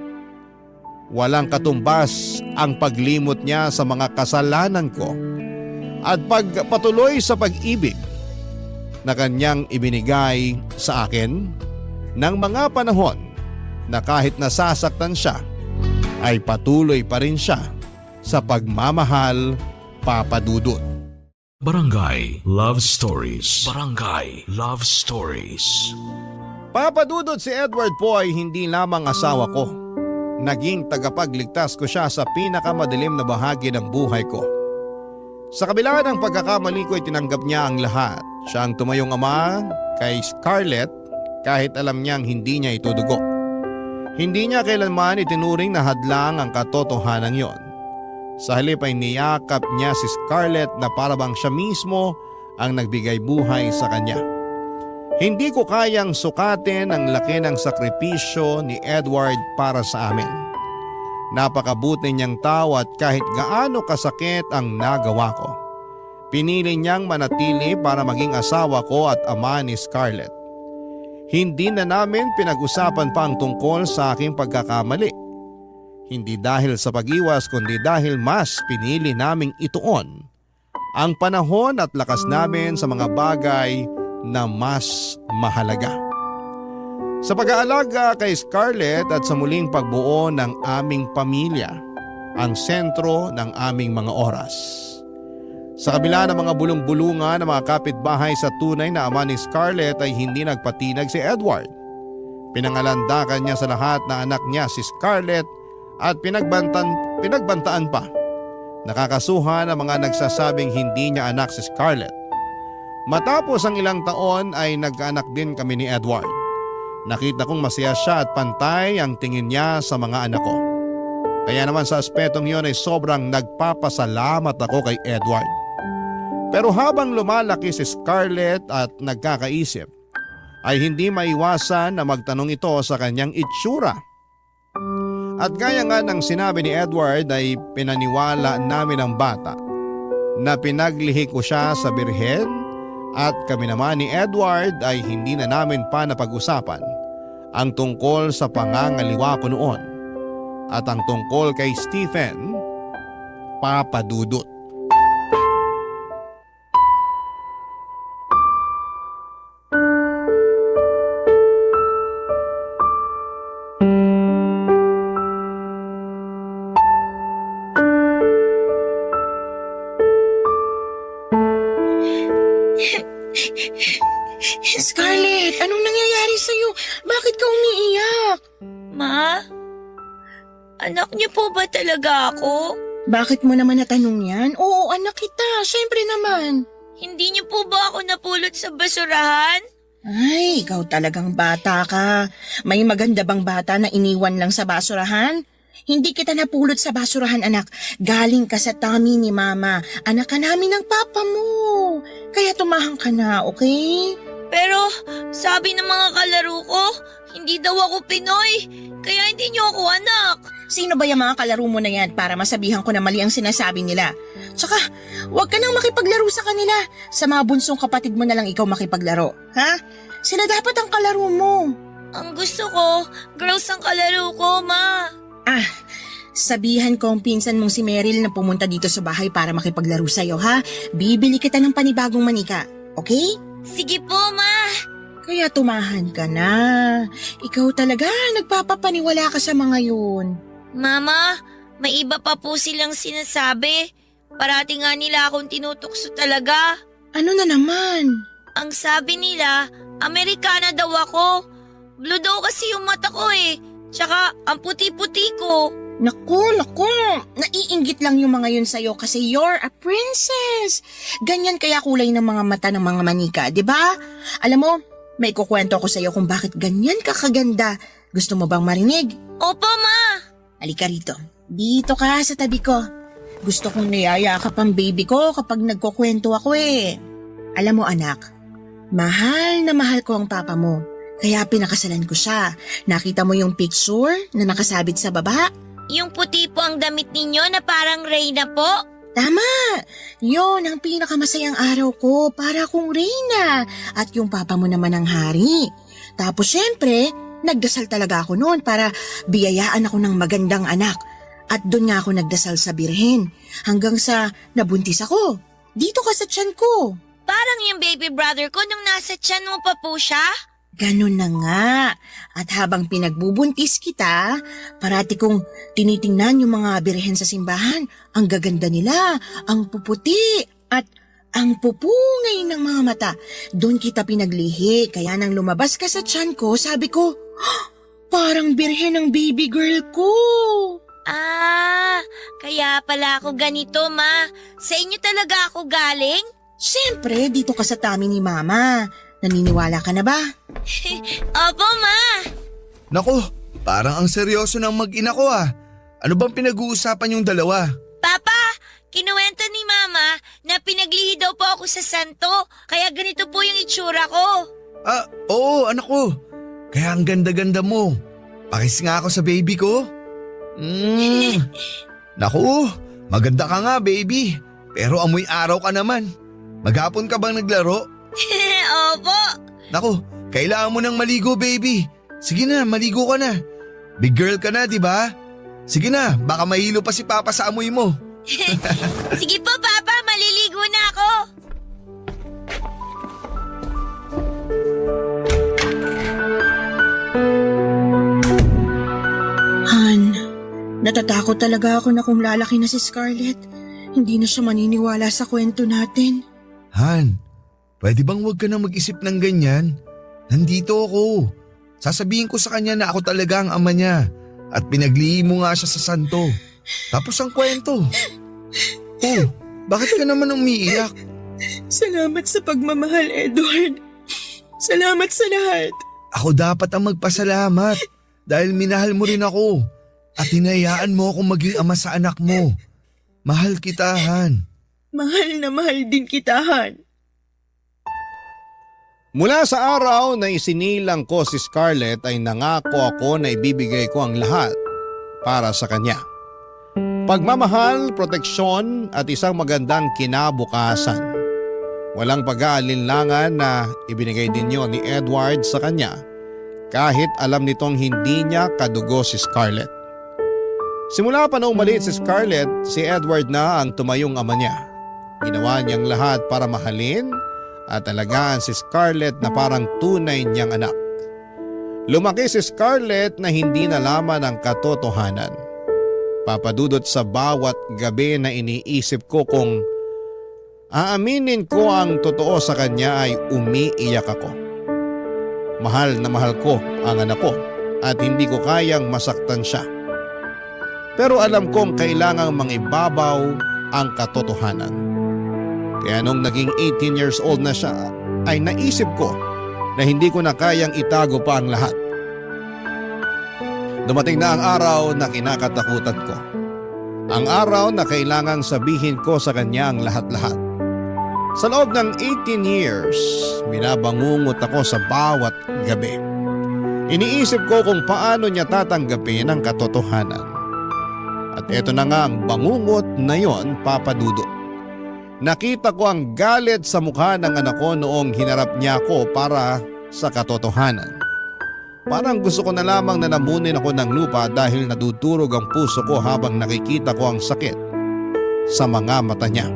Walang katumbas ang paglimot niya sa mga kasalanan ko at pagpatuloy sa pag-ibig na kanyang ibinigay sa akin ng mga panahon na kahit nasasaktan siya ay patuloy pa rin siya sa pagmamahal, Papa Dudut. Barangay Love Stories. Barangay Love Stories. Papa Dudut, si Edward po ay hindi lamang asawa ko. Naging tagapagligtas ko siya sa pinakamadilim na bahagi ng buhay ko. Sa kabila ng pagkakamali ko ay tinanggap niya ang lahat. Siya ang tumayong ama kay Scarlett kahit alam niyang hindi niya ito dugo. Hindi niya kailanman itinuring na hadlang ang katotohanan yon. Sa halip ay niyakap niya si Scarlett na parabang siya mismo ang nagbigay buhay sa kanya. Hindi ko kayang sukatin ang laki ng sakripisyo ni Edward para sa amin. Napakabuti niyang tao at kahit gaano kasakit ang nagawa ko, pinili niyang manatili para maging asawa ko at ama ni Scarlett. Hindi na namin pinag-usapan pa ang tungkol sa aking pagkakamali. Hindi dahil sa pag-iwas kundi dahil mas pinili naming ituon ang panahon at lakas namin sa mga bagay na mas mahalaga. Sa pag-aalaga kay Scarlett at sa muling pagbuo ng aming pamilya, ang sentro ng aming mga oras. Sa kabila ng mga bulong-bulungan ng mga kapitbahay sa tunay na ama ni Scarlett ay hindi nagpatinag si Edward. Pinangalandakan niya sa lahat na anak niya si Scarlett at pinagbantaan pa. Nakakasuhan ang mga nagsasabing hindi niya anak si Scarlett. Matapos ang ilang taon ay nagkaanak din kami ni Edward. Nakita kong masaya siya at pantay ang tingin niya sa mga anak ko. Kaya naman sa aspetong yun ay sobrang nagpapasalamat ako kay Edward. Pero habang lumalaki si Scarlett at nagkakaisip, ay hindi maiwasan na magtanong ito sa kanyang itsura. At gaya nga ng sinabi ni Edward ay pinaniwala namin ang bata na pinaglihi ko siya sa birhen at kami naman ni Edward ay hindi na namin pa napag-usapan ang tungkol sa pangangaliwa ko noon at ang tungkol kay Stephen, Papa Dudut. Scarlett, anong nangyayari sa'yo? Bakit ka umiiyak? Ma? Anak niyo po ba talaga ako? Bakit mo naman natanong yan? Oo, anak kita. Siyempre naman. Hindi niyo po ba ako napulot sa basurahan? Ay, ikaw talagang bata ka. May maganda bang bata na iniwan lang sa basurahan? Hindi kita napulot sa basurahan, anak. Galing ka sa tummy ni Mama. Anak ka namin ng papa mo. Kaya tumahang ka na, okay? Pero sabi ng mga kalaro ko, hindi daw ako Pinoy. Kaya hindi niyo ako anak. Sino ba yung mga kalaro mo na yan para masabihan ko na mali ang sinasabi nila? Tsaka, huwag ka nang makipaglaro sa kanila. Sa mga bunsong kapatid mo na lang ikaw makipaglaro. Ha? Sila dapat ang kalaro mo. Ang gusto ko, girls ang kalaro ko, Ma. Ah, sabihan ko ang pinsan mong si Meryl na pumunta dito sa bahay para makipaglaro sa'yo, ha? Bibili kita ng panibagong manika, okay? Sige po, Ma. Kaya tumahan ka na. Ikaw talaga, nagpapapaniwala ka sa mga yun. Mama, may iba pa po silang sinasabi. Parati nga nila akong tinutukso talaga. Ano na naman? Ang sabi nila, Amerikana daw ako. Blue daw kasi yung mata ko eh. Tsaka ang puti-puti ko. Naku, naiinggit lang yung mga yun sa'yo kasi you're a princess. Ganyan kaya kulay ng mga mata ng mga manika, di ba? Alam mo, may kukwento ako sa'yo kung bakit ganyan ka kaganda. Gusto mo bang marinig? Opo, Ma. Halika rito. Dito ka sa tabi ko. Gusto kong niyayakap ang baby ko kapag nagkukwento ako eh. Alam mo anak, mahal na mahal ko ang papa mo. Kaya pinakasalan ko siya. Nakita mo yung picture na nakasabit sa baba? Yung puti po ang damit ninyo na parang Reyna po? Tama! Yon ang pinakamasayang araw ko para akong reyna at yung papa mo naman ang hari. Tapos syempre, nagdasal talaga ako noon para biyayaan ako ng magandang anak. At doon nga ako nagdasal sa birhen hanggang sa nabuntis ako. Dito ka sa tiyan ko. Parang yung baby brother ko nung nasa tiyan mo pa po siya? Ganun na nga. At habang pinagbubuntis kita, parati kong tinitingnan yung mga birhen sa simbahan. Ang gaganda nila, ang puputi at ang pupungay ng mga mata. Doon kita pinaglihi, kaya nang lumabas ka sa tiyan ko, sabi ko, parang birhen ang baby girl ko. Ah, kaya pala ako ganito, Ma. Sa inyo talaga ako galing? Siyempre, dito ka sa tummy ni Mama. Naniniwala ka na ba? Opo, Ma. Naku, parang ang seryoso ng mag-ina ko ah. Ano bang pinag-uusapan yung dalawa? Papa, kinuwento ni Mama na pinaglihi daw po ako sa santo. Kaya ganito po yung itsura ko. Ah, oo anak ko. Kaya ang ganda-ganda mo. Pakis nga ako sa baby ko. Naku, maganda ka nga baby. Pero amoy araw ka naman. Maghapon ka bang naglaro? Opo. Naku, kailangan mo nang maligo baby. Sige na, maligo ka na. Big girl ka na, di ba? Sige na, baka mahilo pa si Papa sa amoy mo. Sige po, Papa. Maliligo na ako. Han, natatakot talaga ako na kung lalaki na si Scarlett, hindi na siya maniniwala sa kwento natin. Han, pwede bang wag ka na mag-isip ng ganyan? Nandito ako. Sasabihin ko sa kanya na ako talaga ang ama niya at pinaglihi mo nga siya sa santo. Tapos ang kwento. Oh, bakit ka naman umiiyak? Salamat sa pagmamahal, Edward. Salamat sa lahat. Ako dapat ang magpasalamat dahil minahal mo rin ako at hinayaan mo akong maging ama sa anak mo. Mahal kita, Han. Mahal na mahal din kita, Han. Mula sa araw na isinilang ko si Scarlett ay nangako ako na ibibigay ko ang lahat para sa kanya. Pagmamahal, proteksyon at isang magandang kinabukasan. Walang pag-aalinlangan na ibinigay din yon ni Edward sa kanya kahit alam nitong hindi niya kadugo si Scarlett. Simula pa noong maliit si Scarlett, si Edward na ang tumayong ama niya. Ginawa niyang lahat para mahalin at alagaan si Scarlett na parang tunay niyang anak. Lumaki si Scarlett na hindi nalaman ang katotohanan. Papadudot sa bawat gabi na iniisip ko kung aaminin ko ang totoo sa kanya ay umiiyak ako. Mahal na mahal ko ang anak ko at hindi ko kayang masaktan siya. Pero alam kong kailangang mangibabaw ang katotohanan. Kaya nung naging 18 years old na siya ay naisip ko na hindi ko na kayang itago pa ang lahat. Dumating na ang araw na kinakatakutan ko. Ang araw na kailangang sabihin ko sa kanya ang lahat-lahat. Sa loob ng 18 years, binabangungot ako sa bawat gabi. Iniisip ko kung paano niya tatanggapin ang katotohanan. At eto na nga ang bangungot na yon, Papa Dudut. Nakita ko ang galit sa mukha ng anak ko noong hinarap niya ako para sa katotohanan. Parang gusto ko na lamang na lamunin ako ng lupa dahil nadudurog ang puso ko habang nakikita ko ang sakit sa mga mata niya.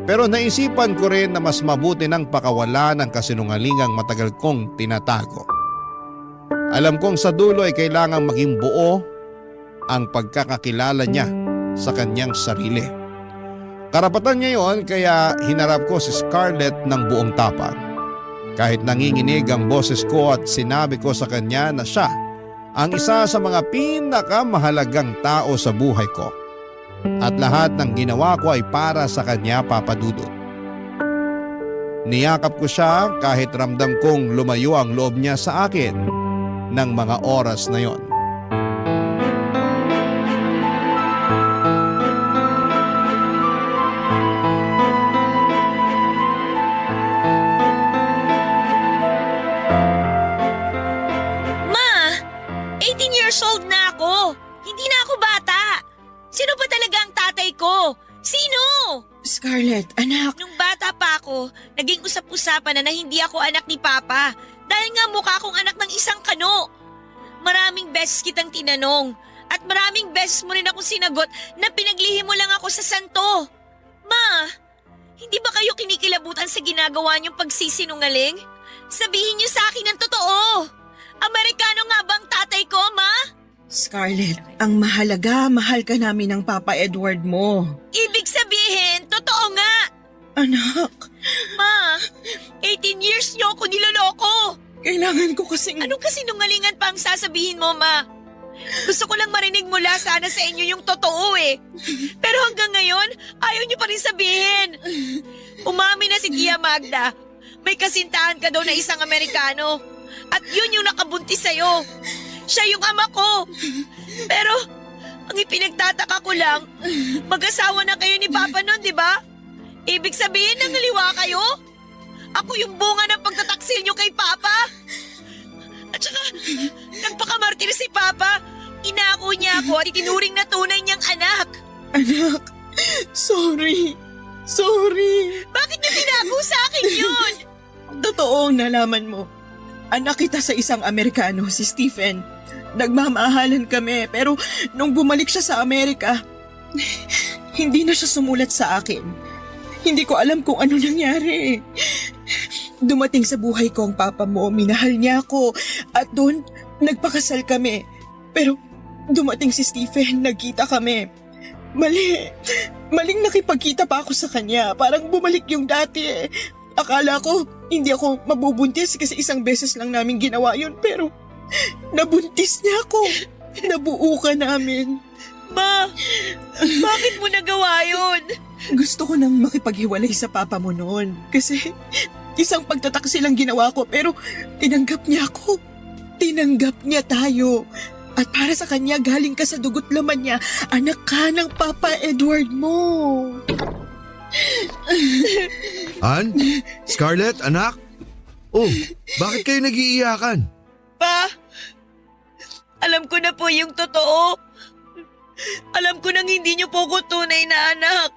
Pero naisipan ko rin na mas mabuti ng pakawala ng kasinungalingang matagal kong tinatago. Alam kong sa dulo ay kailangang maging buo ang pagkakakilala niya sa kanyang sarili. Karapatan niya yon kaya hinarap ko si Scarlett ng buong tapang. Kahit nanginginig ang boses ko at sinabi ko sa kanya na siya ang isa sa mga pinakamahalagang tao sa buhay ko. At lahat ng ginawa ko ay para sa kanya, Papa Dudut. Niyakap ko siya kahit ramdam kong lumayo ang loob niya sa akin ng mga oras na yon. Ma, 18 years old na ako. Hindi na ako bata. Sino ba talaga ang tatay ko? Sino? Scarlett, anak. Nung bata pa ako, naging usap-usapan na hindi ako anak ni Papa dahil nga mukha akong anak ng isang kano. Maraming beses kitang tinanong at maraming beses mo rin akong sinagot na pinaglihim mo lang ako sa santo. Ma, hindi ba kayo kinikilabutan sa ginagawa niyong pagsisinungaling? Sabihin niyo sa akin ang totoo. Amerikano nga bang tatay ko, Ma? Scarlett, ang mahalaga, mahal ka namin ng Papa Edward mo. Ibig sabihin, totoo nga. Anak, Ma, 18 years niyo ako niloloko. kailangan ko kasing… Anong kasinungalingan pa ang sasabihin mo, Ma? Gusto ko lang marinig mula sana sa inyo yung totoo eh. Pero hanggang ngayon, ayaw niyo pa rin sabihin. Umami na si Tia Magda. May kasintahan ka daw na isang Amerikano. At yun yung nakabuntis sa'yo. Siya yung ama ko. Pero, ang ipinagtataka ko lang, mag-asawa na kayo ni Papa nun, di ba? Ibig sabihin, nangaliwa kayo? Ako yung bunga ng pagtataksil nyo kay Papa. At saka, nagpakamartir si Papa. Inako niya ako at itinuring na tunay niyang anak. Anak, sorry. Sorry. Bakit niya tinago sa akin yun? Totoo ang nalaman mo. Anak kita sa isang Amerikano, si Stephen. Nagmamahalan kami, pero nung bumalik siya sa Amerika, hindi na siya sumulat sa akin. Hindi ko alam kung ano nangyari. Dumating sa buhay ko ang papa mo, minahal niya ako, at doon nagpakasal kami. Pero dumating si Stephen, nagkita kami. Maling nakipagkita pa ako sa kanya, parang bumalik yung dati eh. Akala ko hindi ako mabubuntis kasi isang beses lang namin ginawa yun, pero nabuntis niya ako. Nabuo ka namin. Ma, bakit mo nagawa yun? Gusto ko nang makipaghiwalay sa papa mo noon kasi isang pagtataksil ang ginawa ko, pero tinanggap niya ako. Tinanggap niya tayo. At para sa kanya, galing ka sa dugot laman niya, anak ka ng Papa Edward mo. Han? Scarlett, anak? Oh, bakit kayo nag-iiyakan? Pa, alam ko na po yung totoo. Alam ko nang hindi niyo po ko tunay na anak.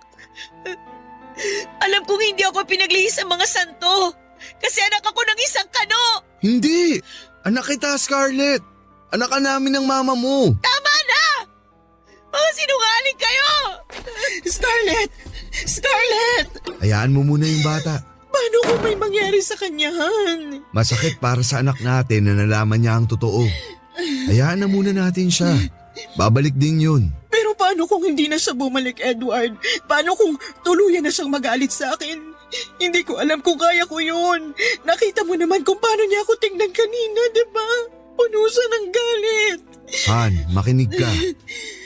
Alam kong hindi ako pinaglihis sa mga santo. Kasi anak ako ng isang kano. Hindi! Anak kita, Scarlett! Anak ka namin ng mama mo! Tama na! Mga sinungaling kayo! Scarlett! Scarlett! Hayaan mo muna yung bata. Paano kung may mangyari sa kanya, Han? Masakit para sa anak natin na nalaman niya ang totoo. Hayaan na muna natin siya. Babalik din yun. Pero paano kung hindi na siya bumalik, Edward? Paano kung tuluyan na siyang magalit sa akin? Hindi ko alam kung kaya ko yun. Nakita mo naman kung paano niya ako tingnan kanina, di ba? Puno siya ng galit. Han, makinig ka.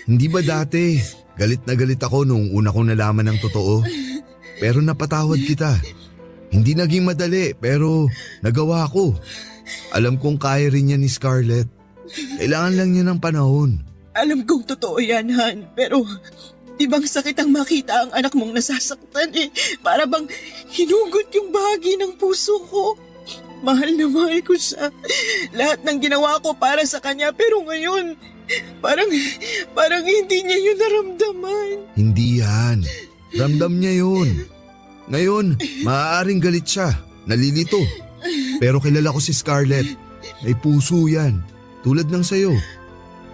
Hindi ba dati, galit na galit ako nung una kong nalaman ng totoo? Pero napatawad kita. Hindi naging madali pero nagawa ko. Alam kong kaya rin niya ni Scarlett. Kailangan lang niya ng panahon. Alam kong totoo yan, Han. Pero di bang sakit ang makita ang anak mong nasasaktan eh? Para bang hinugot yung bahagi ng puso ko. Mahal na mahal ko siya. Lahat ng ginawa ko para sa kanya pero ngayon, parang hindi niya yun naramdaman. Hindi yan. Ramdam niya yun. Ngayon, maaaring galit siya. Nalilito. Pero kilala ko si Scarlett. May puso yan. Tulad ng sayo.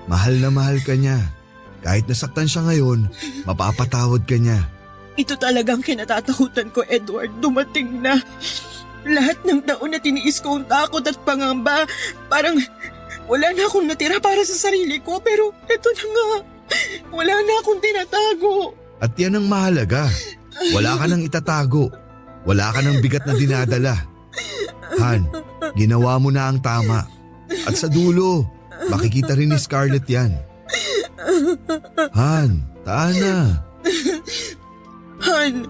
Mahal na mahal ka niya. Kahit nasaktan siya ngayon, mapapatawad ka niya. Ito talagang kinatatakutan ko, Edward. Dumating na. Lahat ng taon na tiniis ko ang takot at pangamba, parang wala na akong natira para sa sarili ko. Pero eto na nga, wala na akong tinatago. At yan ang mahalaga. Wala ka nang itatago. Wala ka nang bigat na dinadala. Han, ginawa mo na ang tama. At sa dulo, makikita rin ni Scarlett yan. Han, taan na. Han,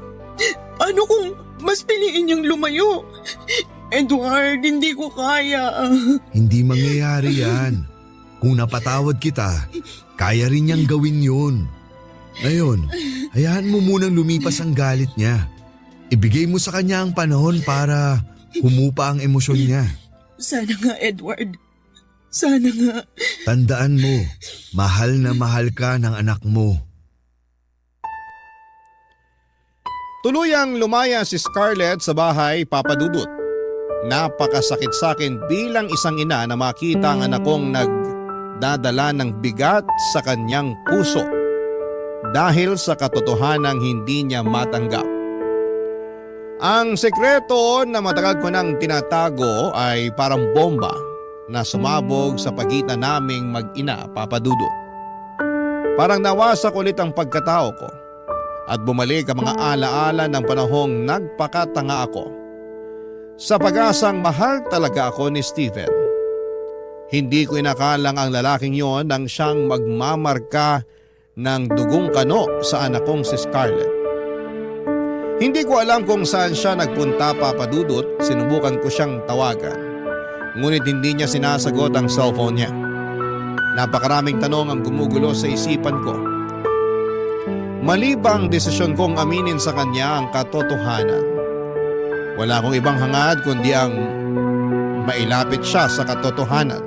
ano kung mas piliin niyang lumayo? Edward, hindi ko kaya. Hindi mangyayari yan. Kung napatawad kita, kaya rin niyang gawin yun. Ngayon, hayaan mo munang lumipas ang galit niya. Ibigay mo sa kanya ang panahon para humupa ang emosyon niya. Sana nga, Edward. Sana nga. Tandaan mo, mahal na mahal ka ng anak mo. Tuluyang lumaya si Scarlett sa bahay, Papa Dudut. Napakasakit sa akin bilang isang ina na makita ang anak kong nagdadala ng bigat sa kanyang puso dahil sa katotohanang hindi niya matanggap. Ang sekreto na matagal ko nang tinatago ay parang bomba na sumabog sa pagitan naming mag-ina, Papa Dudut. Parang nawasak ulit ang pagkatao ko at bumalik ang mga alaala ng panahong nagpakatanga ako. Sa pag-asang mahal talaga ako ni Stephen. Hindi ko inakalang ang lalaking yon nang siyang magmamarka ng dugong kano sa anak kong si Scarlett. Hindi ko alam kung saan siya nagpunta, Papa Dudut. Sinubukan ko siyang tawagan. Ngunit hindi niya sinasagot ang cellphone niya. Napakaraming tanong ang gumugulo sa isipan ko. Mali ba ang desisyon kong aminin sa kanya ang katotohanan? Wala akong ibang hangad kundi ang mailapit siya sa katotohanan.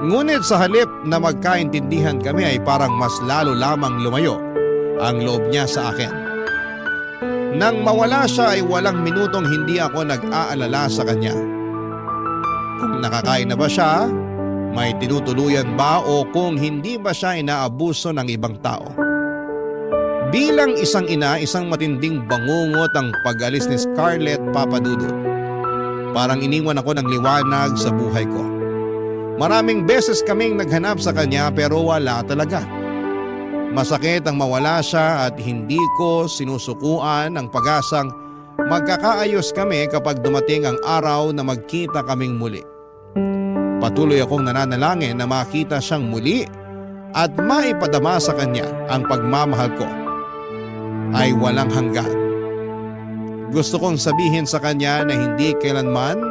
Ngunit sa halip na magkaintindihan kami ay parang mas lalo lamang lumayo ang loob niya sa akin. Nang mawala siya ay walang minutong hindi ako nag-aalala sa kanya. Kung nakakain na ba siya, may tinutuluyan ba o kung hindi ba siya inaabuso ng ibang tao. Bilang isang ina, isang matinding bangungot ang pag-alis ni Scarlett, Papa Dudut. Parang iniwan ako ng liwanag sa buhay ko. Maraming beses kaming naghanap sa kanya pero wala talaga. Masakit ang mawala siya at hindi ko sinusukuan ang pag-asang magkakaayos kami kapag dumating ang araw na magkita kaming muli. Patuloy akong nananalangin na makita siyang muli at maipadama sa kanya ang pagmamahal ko ay walang hanggan. Gusto kong sabihin sa kanya na hindi kailanman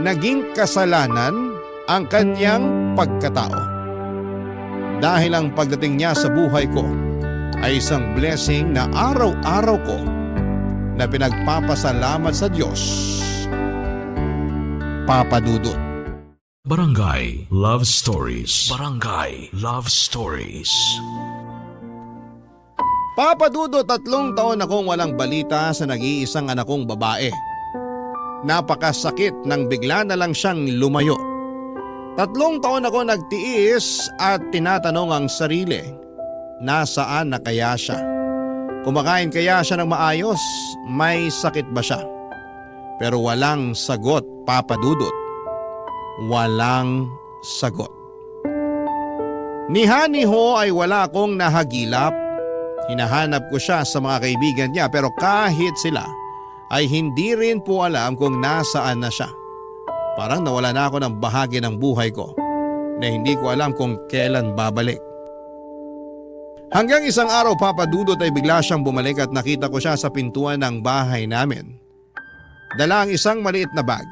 naging kasalanan ang kanyang pagkatao. Dahil ang pagdating niya sa buhay ko ay isang blessing na araw-araw ko na pinagpapasalamat sa Diyos. Papa Dudut. Barangay Love Stories. Barangay Love Stories. Papa Dudut, 3 taon akong walang balita sa nag-iisang anak kong babae. Napakasakit nang bigla na lang siyang lumayo. 3 taon ako nagtiis at tinatanong ang sarili, nasaan na kaya siya? Kumakain kaya siya ng maayos? May sakit ba siya? Pero walang sagot, Papa Dudut. Walang sagot. Ni Hani Ho ay wala akong nahagilap. Hinahanap ko siya sa mga kaibigan niya pero kahit sila ay hindi rin po alam kung nasaan na siya. Parang nawala na ako ng bahagi ng buhay ko na hindi ko alam kung kailan babalik. Hanggang isang araw, Papa Dudut, ay bigla siyang bumalik at nakita ko siya sa pintuan ng bahay namin. Dala ang isang maliit na bag.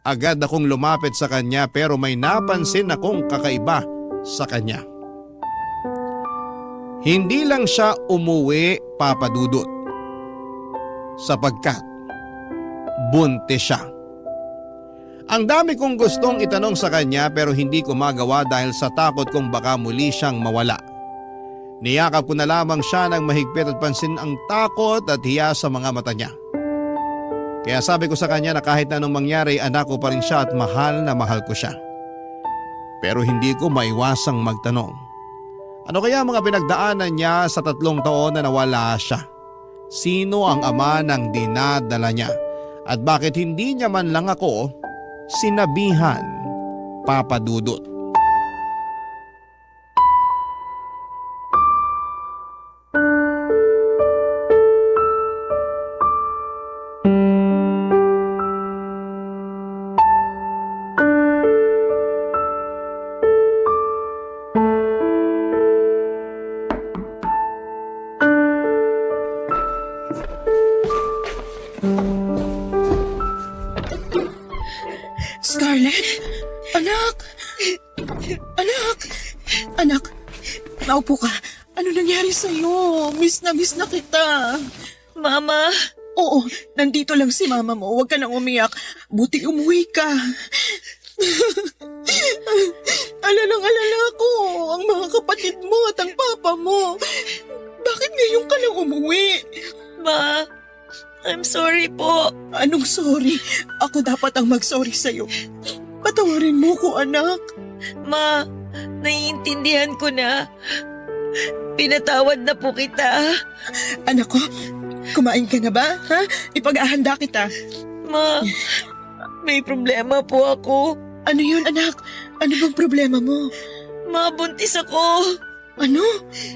Agad akong lumapit sa kanya pero may napansin akong kakaiba sa kanya. Hindi lang siya umuwi, Papa Dudut, sapagkat buntis siya. Ang dami kong gustong itanong sa kanya pero hindi ko magawa dahil sa takot kong baka muli siyang mawala. Niyakap ko na lamang siya ng mahigpit at pansin ang takot at hiya sa mga mata niya. Kaya sabi ko sa kanya na kahit anong mangyari, anak ko pa rin siya at mahal na mahal ko siya. Pero hindi ko maiwasang magtanong. Ano kaya mga pinagdaanan niya sa 3 taon na nawala siya? Sino ang ama ng dinadala niya? At bakit hindi niya man lang ako sinabihan, Papa Dudut? Scarlett? Anak! Anak! Anak! Naupo ka. Ano nangyari sa'yo? Miss na kita. Mama, Oo, nandito lang si mama mo. Huwag ka nang umiyak. Buti umuwi ka. Alala ko ang mga kapatid mo at ang papa mo. Bakit ngayon ka lang umuwi? Ma, I'm sorry po. Anong sorry? Ako dapat ang mag-sorry sa'yo. Patawarin mo ko, anak. Ma, naiintindihan ko na. Pinatawad na po kita. Anak ko, kumain ka na ba? Ha? Ipag-ahanda kita. Ma, may problema po ako. Ano yun, anak? Ano bang problema mo? Ma, buntis ako. Ano?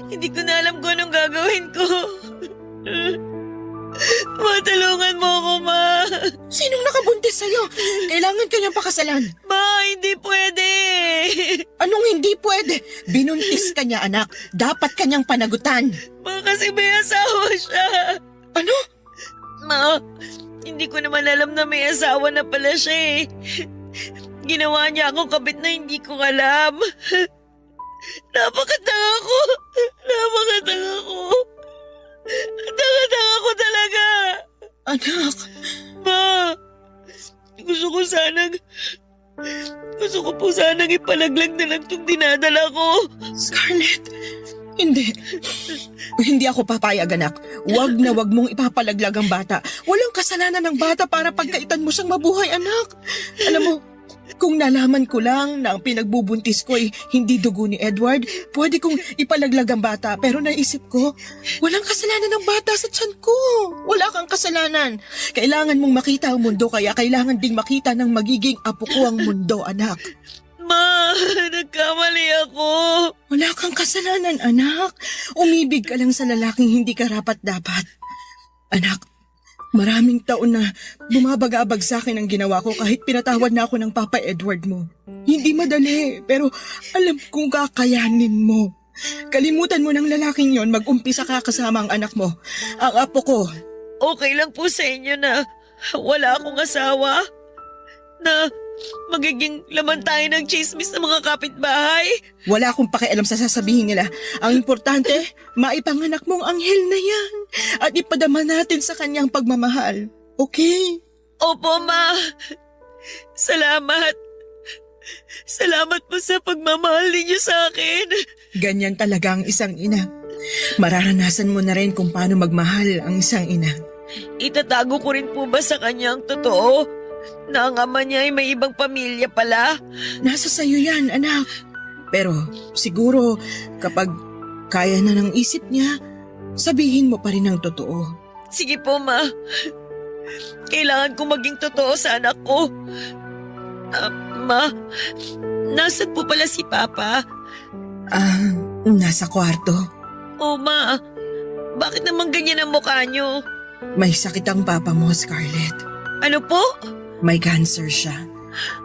Hindi ko na alam kung anong gagawin ko. Ma, tulungan mo ako, ma. Sinong nakabuntis sa'yo? Kailangan kanyang pakasalan. Ma, hindi pwede. Anong hindi pwede? Binuntis ka niya, anak. Dapat kanyang panagutan. Ma, kasi may asawa siya. Ano? Ma, hindi ko naman alam na may asawa na pala siya eh. Ginawa niya akong kabit na hindi ko alam. Napakatanga ko. Napakatanga ko. Tanga-tanga ko talaga. Anak, Ma, gusto ko po sanang ipalaglag na lang itong dinadala ko. Scarlett, hindi. Hindi ako papayag, anak. Wag na wag mong ipapalaglag ang bata. Walang kasalanan ng bata para pagkaitan mo siyang mabuhay, anak. Alam mo, kung nalaman ko lang na ang pinagbubuntis ko ay hindi dugo ni Edward, pwede kong ipalaglag ang bata. Pero naisip ko, walang kasalanan ng bata sa tiyan ko. Wala kang kasalanan. Kailangan mong makita ang mundo, kaya kailangan ding makita ng magiging apo ko ang mundo, anak. Ma, nagkamali ako. Wala kang kasalanan, anak. Umibig ka lang sa lalaking hindi karapat-dapat. Anak, maraming taon na bumabagabag sa akin ang ginawa ko kahit pinatawad na ako ng Papa Edward mo. Hindi madali, pero alam kong kakayanin mo. Kalimutan mo ng lalaking yon, mag-umpisa ka kasama ang anak mo. Ang apo ko. Okay lang po sa inyo na wala akong asawa? Na Magiging laman tayo ng chismis ng mga kapitbahay. Wala akong pakialam sa sasabihin nila. Ang importante, maipanganak mong anghel na yan at ipadama natin sa kanyang pagmamahal. Okay? Opo, Ma. Salamat. Salamat po sa pagmamahal ninyo sa akin. Ganyan talaga ang isang ina. Mararanasan mo na rin kung paano magmahal ang isang ina. Itatago ko rin po ba sa kanya ang totoo? Na ang ama niya ay may ibang pamilya pala? Nasa sayo yan, anak. Pero siguro kapag kaya na ng isip niya, sabihin mo pa rin ang totoo. Sige po, Ma. Kailangan ko maging totoo sa anak ko. Ma, nasan po pala si Papa? Nasa kwarto. Oh, Ma. Bakit naman ganyan ang mukha niyo? May sakit ang papa mo, Scarlett. Ano po? May cancer siya.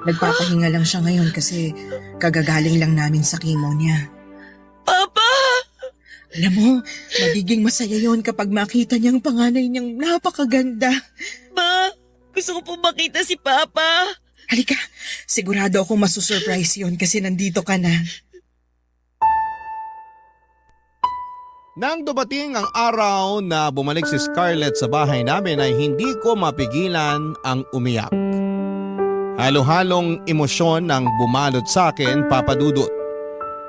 Nagpapahinga lang siya ngayon kasi kagagaling lang namin sa chemo niya. Papa! Alam mo, magiging masaya yon kapag makita niyang panganay niyang napakaganda. Ma, gusto ko po makita si Papa. Halika, sigurado akong masusurprise yon kasi nandito ka na. Nang dumating ang araw na bumalik si Scarlett sa bahay namin ay hindi ko mapigilan ang umiyak. Halo-halong emosyon ang bumalot sa akin, Papa Dudut.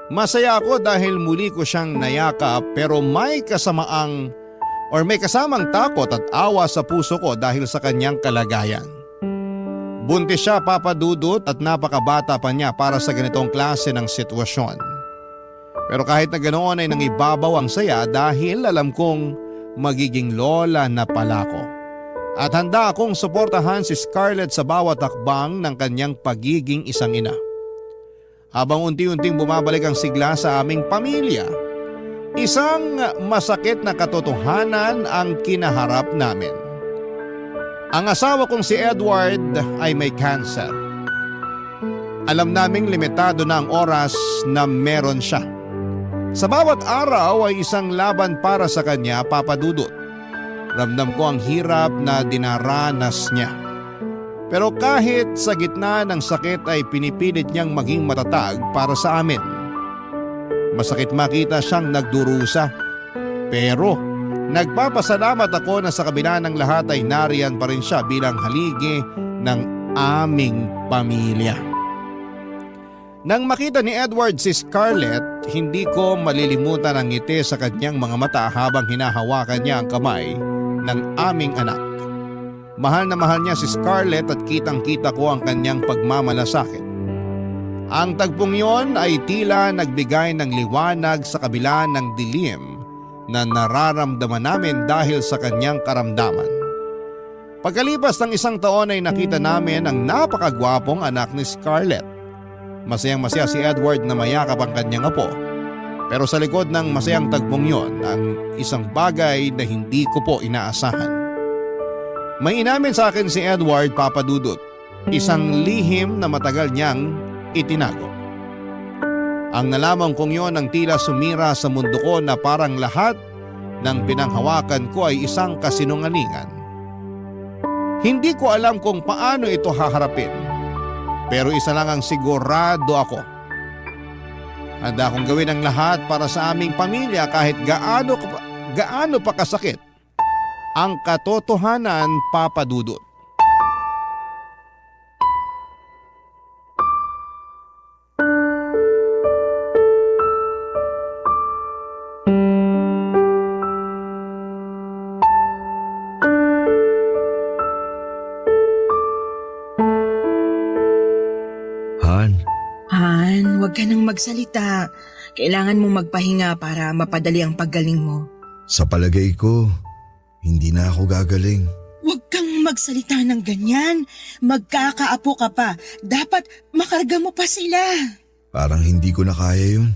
Masaya ako dahil muli ko siyang nayakap pero may kasamang takot at awa sa puso ko dahil sa kanyang kalagayan. Buntis siya, Papa Dudut, at napakabata pa niya para sa ganitong klase ng sitwasyon. Pero kahit na ganoon ay nangibabaw ang saya dahil alam kong magiging lola na pala ko. At handa akong suportahan si Scarlett sa bawat hakbang ng kanyang pagiging isang ina. Habang unti-unting bumabalik ang sigla sa aming pamilya, isang masakit na katotohanan ang kinaharap namin. Ang asawa kong si Edward ay may cancer. Alam naming limitado na ang oras na meron siya. Sa bawat araw ay isang laban para sa kanya, Papa Dudut. Ramdam ko ang hirap na dinaranas niya. Pero kahit sa gitna ng sakit ay pinipilit niyang maging matatag para sa amin. Masakit makita siyang nagdurusa. Pero nagpapasalamat ako na sa kabila ng lahat ay nariyan pa rin siya bilang haligi ng aming pamilya. Nang makita ni Edward si Scarlett, hindi ko malilimutan ang ngiti sa kanyang mga mata habang hinahawakan niya ang kamay ng aming anak. Mahal na mahal niya si Scarlett at kitang-kita ko ang kanyang pagmamalasakit. Ang tagpong yon ay tila nagbigay ng liwanag sa kabila ng dilim na nararamdaman namin dahil sa kanyang karamdaman. Pagkalipas ng isang taon ay nakita namin ang napakagwapong anak ni Scarlett. Masayang-masaya si Edward na mayakap ang kanyang apo. Pero sa likod ng masayang tagpong yon ang isang bagay na hindi ko po inaasahan. May inamin sa akin si Edward, Papa Dudut, isang lihim na matagal niyang itinago. Ang nalaman kong yon ang tila sumira sa mundo ko na parang lahat ng pinanghawakan ko ay isang kasinungalingan. Hindi ko alam kung paano ito haharapin, pero isa lang ang sigurado ako. Handa akong gawin ang lahat para sa aming pamilya kahit gaano pa kasakit ang katotohanan, Papa Dudut. Han, huwag ka nang magsalita. Kailangan mong magpahinga para mapadali ang paggaling mo. Sa palagay ko, hindi na ako gagaling. Huwag kang magsalita ng ganyan. Magkakaapo ka pa. Dapat makarga mo pa sila. Parang hindi ko na kaya yun.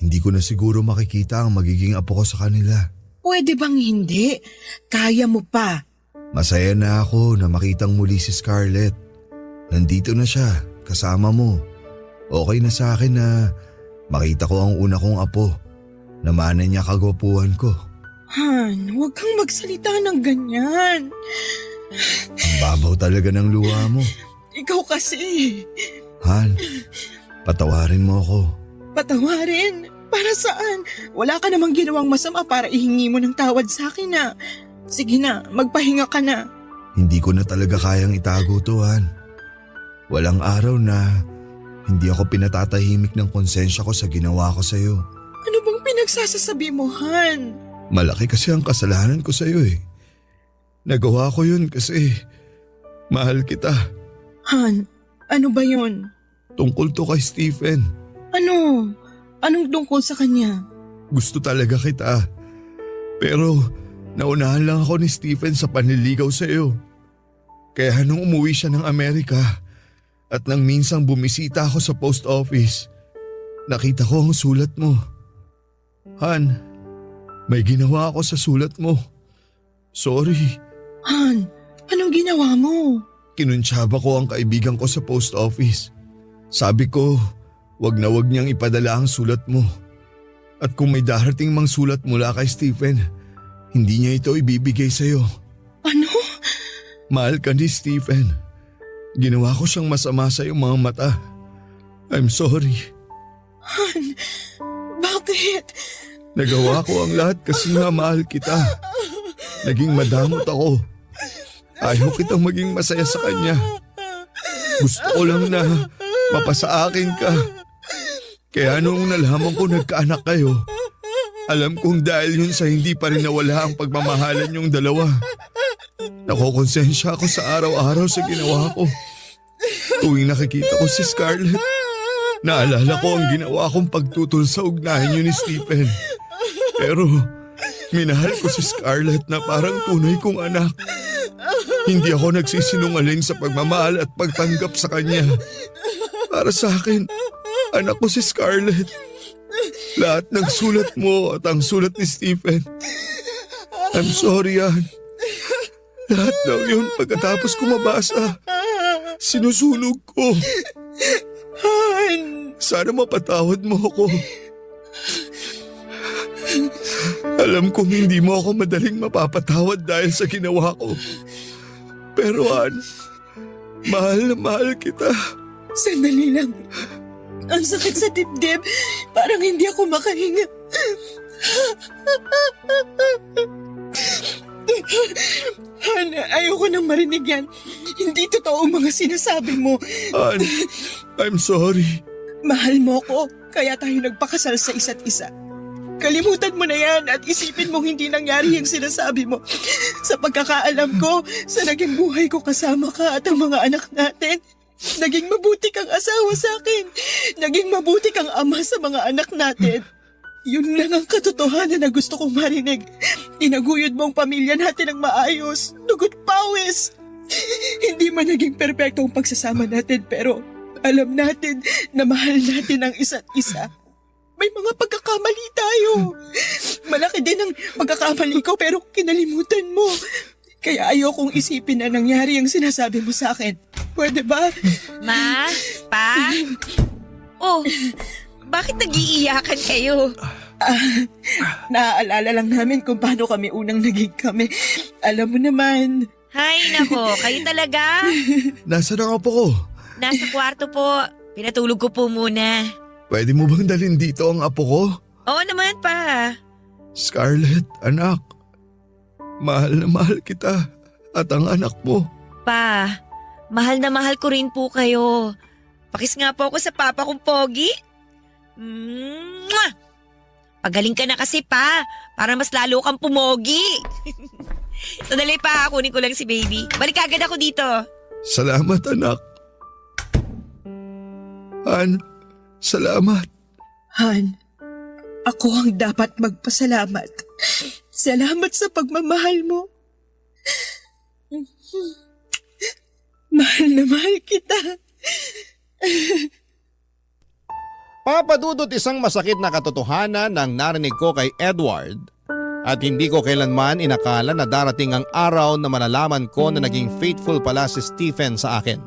Hindi ko na siguro makikita ang magiging apo ko sa kanila. Pwede bang hindi? Kaya mo pa. Masaya na ako na makitang muli si Scarlett. Nandito na siya, kasama mo. Okay na sa akin na makita ko ang una kong apo. Namana niya kagwapuhan ko. Han, huwag kang magsalita ng ganyan. Ang babaw talaga ng luha mo. Ikaw kasi. Han, patawarin mo ako. Patawarin? Para saan? Wala ka namang ginawang masama para ihingi mo ng tawad sa akin na. Sige na, magpahinga ka na. Hindi ko na talaga kayang itago to, Han. Walang araw na hindi ako pinatatahimik ng konsensya ko sa ginawa ko sa'yo. Ano bang pinagsasasabi mo, Han? Malaki kasi ang kasalanan ko sa'yo eh. Nagawa ko yun kasi mahal kita. Han, ano ba yun? Tungkol to kay Stephen. Ano? Anong tungkol sa kanya? Gusto talaga kita. Pero naunahan lang ako ni Stephen sa panliligaw sa'yo. Kaya nung umuwi siya ng Amerika at nang minsang bumisita ako sa post office, nakita ko ang sulat mo. Han, may ginawa ako sa sulat mo. Sorry. Han, anong ginawa mo? Kinuntsaba ko ang kaibigan ko sa post office. Sabi ko, wag na wag niyang ipadala ang sulat mo. At kung may darating mang sulat mula kay Stephen, hindi niya ito ibibigay sa'yo. Ano? Mahal ka ni Stephen. Ginawa ko siyang masama sa iyong mga mata. I'm sorry. Han, bakit? Nagawa ko ang lahat kasi nga mahal kita. Naging madamot ako. Ayaw kitang maging masaya sa kanya. Gusto ko lang na mapasa akin ka. Kaya nung nalaman ko nagkaanak kayo, alam kong dahil yun sa hindi pa rin nawala ang pagmamahalan yung dalawa. Nakokonsensya ako sa araw-araw sa ginawa ko. Tuwing nakikita ko si Scarlett, naalala ko ang ginawa kong pagtutol sa ugnayan niyo ni Stephen. Pero minahal ko si Scarlett na parang tunay kong anak. Hindi ako nagsisinungaling sa pagmamahal at pagtanggap sa kanya. Para sa akin, anak ko si Scarlett. Lahat ng sulat mo at ang sulat ni Stephen. I'm sorry, Ann. Lahat daw yun pagkatapos ko mabasa. Sinusunog ko. Han, Sana mapatawad mo ako. Alam kong hindi mo ako madaling mapapatawad dahil sa ginawa ko. Pero Ann, mahal na mahal kita. sandali lang. Ang sakit sa dibdib. Parang hindi ako makahinga. Han, ayoko nang marinig yan. Hindi totoo ang mga sinasabi mo. Ann, I'm sorry. Mahal mo ko, kaya tayo nagpakasal sa isa't isa. Kalimutan mo na yan at isipin mong hindi nangyari yung sinasabi mo. Sa pagkakaalam ko, sa naging buhay ko kasama ka at ang mga anak natin, naging mabuti kang asawa sa akin. Naging mabuti kang ama sa mga anak natin. Yun lang ang katotohanan na gusto kong marinig. Tinaguyod mo ang pamilya natin ng maayos. Dugot pawis. Hindi man naging perpekto ang pagsasama natin pero alam natin na mahal natin ang isa't isa. May mga pagkakamali tayo. Malaki din ang pagkakamali ko pero kinalimutan mo. Kaya ayokong isipin na nangyari ang sinasabi mo sa akin. Pwede ba? Ma? Pa? Oh, bakit nag-iiyakan kayo? Naaalala lang namin kung paano kami unang naging kami. Alam mo naman. Hay nako, kayo talaga? Nasaan ang apo ko? Nasa kwarto po. Pinatulog ko po muna. Pwede mo bang dalhin dito ang apo ko? Oo naman pa. Scarlett, anak. Mahal na mahal kita at ang anak mo. Pa, mahal na mahal ko rin po kayo. Pakis nga po ako sa papa kong pogi. Mwah! Pagaling ka na kasi pa, para mas lalo kang pumogi. Sandali pa, kunin ko lang si baby. Balik agad ako dito. Salamat, anak. Han, salamat. Han, ako ang dapat magpasalamat. Salamat sa pagmamahal mo. Mahal na mahal kita. Papadudot isang masakit na katotohanan ang narinig ko kay Edward at hindi ko kailanman inakala na darating ang araw na malalaman ko na naging faithful pala si Stephen sa akin.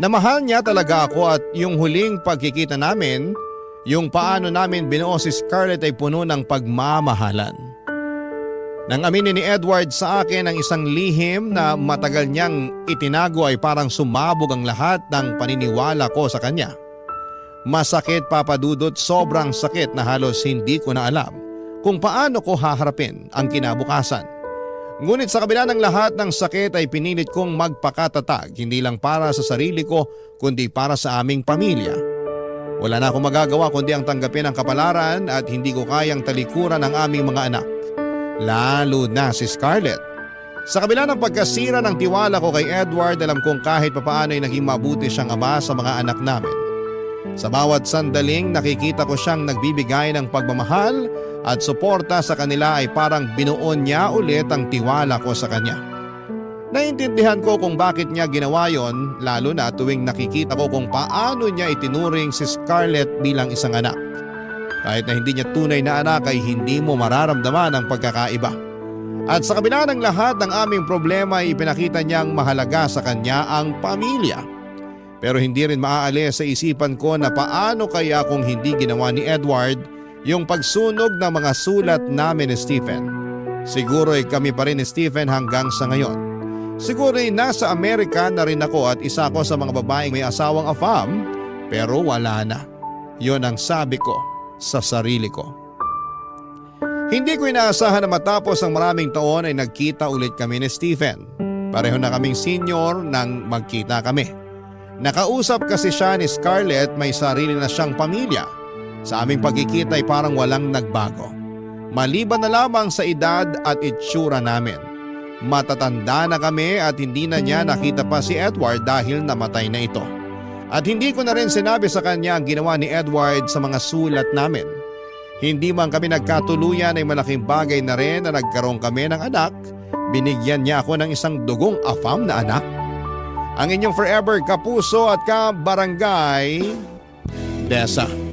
Na mahal niya talaga ako at yung huling pagkikita namin, yung paano namin binuo si Scarlett ay puno ng pagmamahalan. Nang aminin ni Edward sa akin ang isang lihim na matagal niyang itinago ay parang sumabog ang lahat ng paniniwala ko sa kanya. Masakit, Papa Dudut, sobrang sakit na halos hindi ko na alam kung paano ko haharapin ang kinabukasan. Ngunit sa kabila ng lahat ng sakit ay pinilit kong magpakatatag, hindi lang para sa sarili ko kundi para sa aming pamilya. Wala na akong magagawa kundi ang tanggapin ang kapalaran at hindi ko kayang talikuran ang aming mga anak. Lalo na si Scarlett. Sa kabila ng pagkasira ng tiwala ko kay Edward, alam kong kahit papaano ay naging mabuti siyang ama sa mga anak namin. Sa bawat sandaling nakikita ko siyang nagbibigay ng pagmamahal at suporta sa kanila ay parang binuon niya ulit ang tiwala ko sa kanya. Naintindihan ko kung bakit niya ginawa yon, lalo na tuwing nakikita ko kung paano niya itinuring si Scarlett bilang isang anak. Kahit na hindi niya tunay na anak ay hindi mo mararamdaman ang pagkakaiba. At sa kabila ng lahat ng aming problema ay ipinakita niyang mahalaga sa kanya ang pamilya. Pero hindi rin maaalis sa isipan ko na paano kaya kung hindi ginawa ni Edward yung pagsunog ng mga sulat namin ni Stephen. Siguro ay kami pa rin ni Stephen hanggang sa ngayon. Siguro ay nasa Amerika na rin ako at isa ko sa mga babaeng may asawang afam pero wala na. Yon ang sabi ko sa sarili ko. Hindi ko inaasahan na matapos ang maraming taon ay nagkita ulit kami ni Stephen. Pareho na kaming senior nang magkita kami. Nakausap kasi siya ni Scarlett, may sarili na siyang pamilya. Sa aming pagkikita ay parang walang nagbago. Maliban na lamang sa edad at itsura namin. Matatanda na kami at hindi na niya nakita pa si Edward dahil namatay na ito. At hindi ko na rin sinabi sa kanya ang ginawa ni Edward sa mga sulat namin. Hindi man kami nagkatuluyan ay malaking bagay na rin na nagkaroon kami ng anak. Binigyan niya ako ng isang dugong afam na anak. Ang inyong forever kapuso at kabarangay, Dessa.